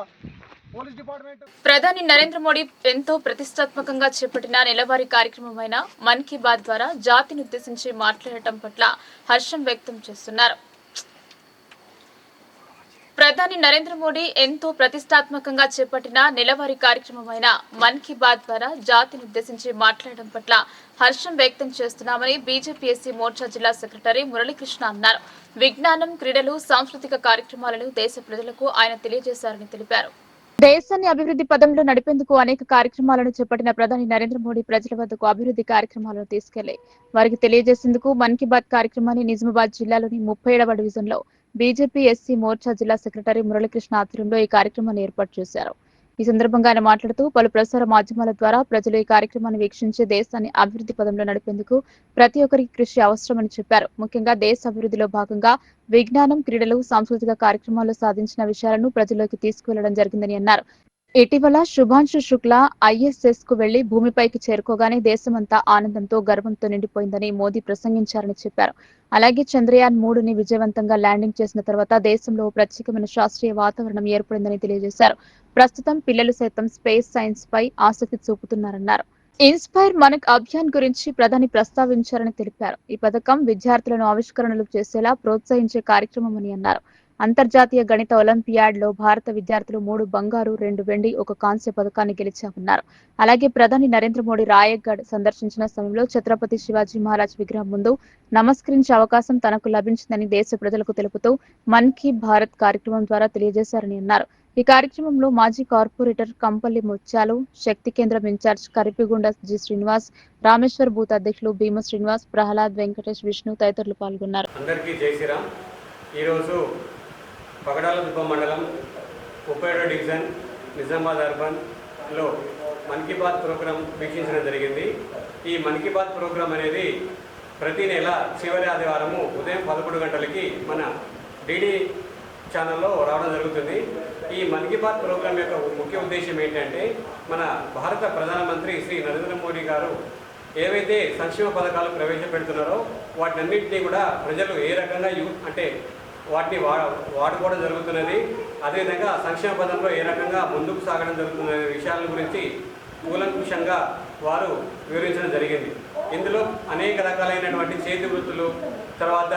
పోలీస్ డిపార్ట్మెంట్. ప్రధాని నరేంద్ర మోడీ ఎంతో ప్రతిష్టాత్మకంగా చేపట్టిన నెలవారీ కార్యక్రమమైన మన్ కీ బాత్ ద్వారా జాతిని ఉద్దేశించి మాట్లాడటం పట్ల హర్షం వ్యక్తం చేస్తున్నారు. ప్రధాని నరేంద్ర మోడీ ఎంతో ప్రతిష్టాత్మకంగా చేపట్టిన నెలవారీ కార్యక్రమమైన మన్ కీ బాత్ ద్వారా జాతిని ఉద్దేశించి మాట్లాడడం పట్ల హర్షం వ్యక్తం చేస్తున్నామని బీజేపీ ఎస్సీ మోర్చా జిల్లా సెక్రటరీ మురళీకృష్ణ అన్నారు. విజ్ఞానం, క్రీడలు, సాంస్కృతిక కార్యక్రమాలను దేశ ప్రజలకు ఆయన తెలియజేశారని తెలిపారు. దేశాన్ని అభివృద్ధి పదంలో నడిపేందుకు అనేక కార్యక్రమాలను చేపట్టిన ప్రధాని నరేంద్ర మోడీ ప్రజల వద్దకు అభివృద్ధి కార్యక్రమాలను తీసుకెళ్లి వారికి తెలియజేసేందుకు మన్ కీ బాత్ కార్యక్రమాన్ని నిజామాబాద్ జిల్లాలోని 37వ డివిజన్లో బీజేపీ ఎస్సీ మోర్చా జిల్లా సెక్రటరీ మురళీకృష్ణ ఆధ్వర్యంలో ఈ కార్యక్రమాన్ని ఏర్పాటు చేశారు. ఈ సందర్భంగా ఆయన మాట్లాడుతూ పలు ప్రసార మాధ్యమాల ద్వారా ప్రజలు ఈ కార్యక్రమాన్ని వీక్షించి దేశాన్ని అభివృద్ధి పదంలో నడిపేందుకు ప్రతి ఒక్కరికి కృషి అవసరమని చెప్పారు. ముఖ్యంగా దేశ అభివృద్ధిలో భాగంగా విజ్ఞానం, క్రీడలు, సాంస్కృతిక కార్యక్రమాల్లో సాధించిన విషయాలను ప్రజల్లోకి తీసుకువెళ్లడం జరిగిందని అన్నారు. ఇటీవల శుభాంశు శుక్లా ఐఎస్ఎస్ కు వెళ్లి భూమిపైకి చేరుకోగానే దేశమంతా ఆనందంతో, గర్వంతో నిండిపోయిందని మోదీ ప్రసంగించారని చెప్పారు. అలాగే చంద్రయాన్ 3ని విజయవంతంగా ల్యాండింగ్ చేసిన తర్వాత దేశంలో ప్రత్యేకమైన శాస్త్రీయ వాతావరణం ఏర్పడిందని తెలియజేశారు. ప్రస్తుతం పిల్లలు సైతం స్పేస్ సైన్స్ పై ఆసక్తి చూపుతున్నారన్నారు. ఇన్స్పైర్ మనక్ అభియాన్ గురించి ప్రధాని ప్రస్తావించారని తెలిపారు. ఈ పథకం విద్యార్థులను ఆవిష్కరణలు చేసేలా ప్రోత్సహించే కార్యక్రమమని అన్నారు. అంతర్జాతీయ గణిత ఒలింపియాడ్ లో భారత విద్యార్థులు 3 బంగారు, 2 వెండి, 1 కాంస్య పథకాన్ని గెలిచామన్నారు. అలాగే ప్రధాని నరేంద్ర మోడీ రాయగఢ్ సందర్శించిన సమయంలో ఛత్రపతి శివాజీ మహారాజ్ విగ్రహం ముందు నమస్కరించే అవకాశం తనకు లభించిందని దేశ ప్రజలకు తెలుపుతూ మన్ కీ భారత్ కార్యక్రమం ద్వారా తెలియజేశారని అన్నారు. ఈ కార్యక్రమంలో మాజీ కార్పొరేటర్ కంపల్లి ముత్యాలు, శక్తి కేంద్రం in-charge Karipigunda G Srinivas, Rameshwar booth అధ్యక్షులు భీమ శ్రీనివాస్, ప్రహ్లాద్, వెంకటేష్, విష్ణు తదితరులు పాల్గొన్నారు. అందరికీ జై శ్రీరామ్. ఈరోజు పగడాలదుర్గం మండలం 37వ డివిజన్ నిజామాబాద్ అర్బన్లో మన్ కీ బాత్ ప్రోగ్రాం వీక్షించడం జరిగింది. ఈ మన్ కీ బాత్ ప్రోగ్రాం అనేది ప్రతి నెల చివరి ఆదివారము ఉదయం 11 గంటలకి మన డిడి ఛానల్లో రావడం జరుగుతుంది. ఈ మన్ కీ బాత్ ప్రోగ్రాం యొక్క ముఖ్య ఉద్దేశం ఏంటంటే మన భారత ప్రధానమంత్రి శ్రీ నరేంద్ర మోడీ గారు ఏవైతే సంక్షేమ పథకాలు ప్రవేశపెడుతున్నారో వాటినన్నింటినీ కూడా ప్రజలు ఏ రకంగా అంటే వాటిని వాడుకోవడం జరుగుతున్నది, అదేవిధంగా సంక్షేమ పథంలో ఏ రకంగా ముందుకు సాగడం జరుగుతున్న విషయాల గురించి కూలంకుషంగా వారు వివరించడం జరిగింది. ఇందులో అనేక రకాలైనటువంటి చేతి వృత్తులు, తర్వాత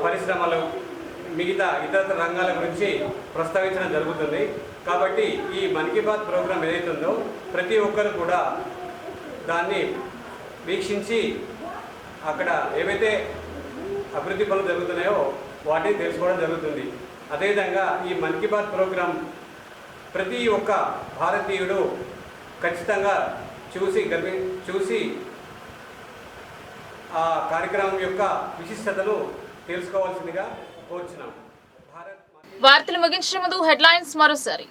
పరిశ్రమలు, మిగతా ఇతర రంగాల గురించి ప్రస్తావించడం జరుగుతుంది. కాబట్టి ఈ మన్ కీ బాత్ ప్రోగ్రాం ఏదైతే ఉందో ప్రతి ఒక్కరు కూడా దాన్ని వీక్షించి అక్కడ ఏవైతే అభివృద్ధి పనులు జరుగుతున్నాయో వాటిని తెలుసుకోవడం జరుగుతుంది. అదేవిధంగా ఈ మన్ కీ బాత్ ప్రోగ్రాం ప్రతి ఒక్క భారతీయుడు ఖచ్చితంగా చూసి ఆ కార్యక్రమం యొక్క విశిష్టతను తెలుసుకోవాల్సిందిగా కోరుచున్నాం. వార్తలు ముగించే ముందు హెడ్లైన్స్ మరోసారి.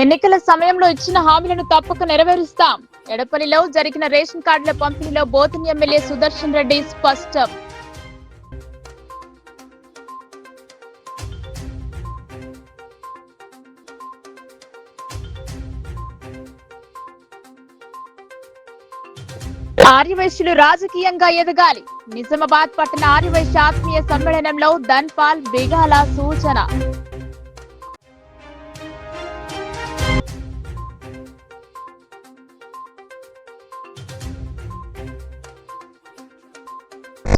ఎన్నికల సమయంలో ఇచ్చిన హామీలను తప్పక నెరవేరుస్తాం. ఎడపల్లిలో జరిగిన రేషన్ కార్డుల పంపిణీలో బోధన్ ఎమ్మెల్యే సుదర్శన్ రెడ్డి స్పష్టం. ఆర్యవైశ్యులు రాజకీయంగా ఎదగాలి. నిజామాబాద్ పట్టణ ఆర్యవైశ్య ఆత్మీయ సమ్మేళనంలో ధన్పాల్ బిగాల సూచన.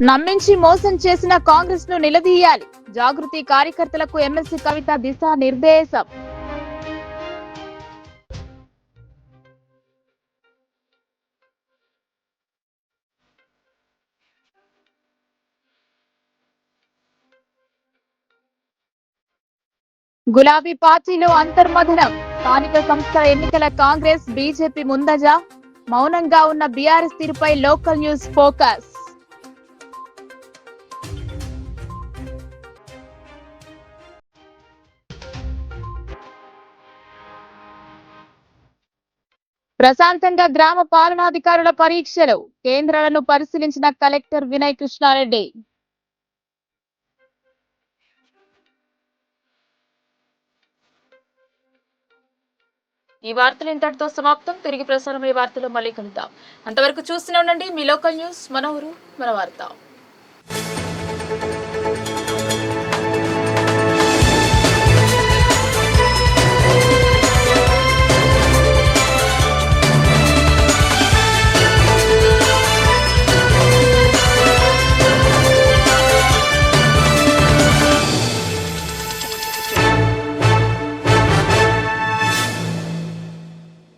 నమ్మించి మోసం చేసిన కాంగ్రెస్ ను నిలదీయాలి. జాగృతి కార్యకర్తలకు ఎమ్మెల్సీ కవిత దిశా నిర్దేశం. గులాబీ పార్టీలో అంతర్మథనం. స్థానిక సంస్థల ఎన్నికల కాంగ్రెస్ బీజేపీ ముందజ. మౌనంగా ఉన్న బీఆర్ఎస్ తీరుపై లోకల్ న్యూస్ ఫోకస్. ప్రశాంతంగా గ్రామ పాలనాధికారుల పరీక్షలు. కేంద్రాలను పరిశీలించిన కలెక్టర్ వినయ్ కృష్ణారెడ్డి. ఈ వార్తలు ఇంతటితో సమాప్తం. తిరిగి ప్రసారమయ్యే వార్తలో మళ్ళీ కలుద్దాం. అంతవరకు చూస్తూనే ఉండండి మీ లోకల్ న్యూస్. మన ఊరు మన వార్త.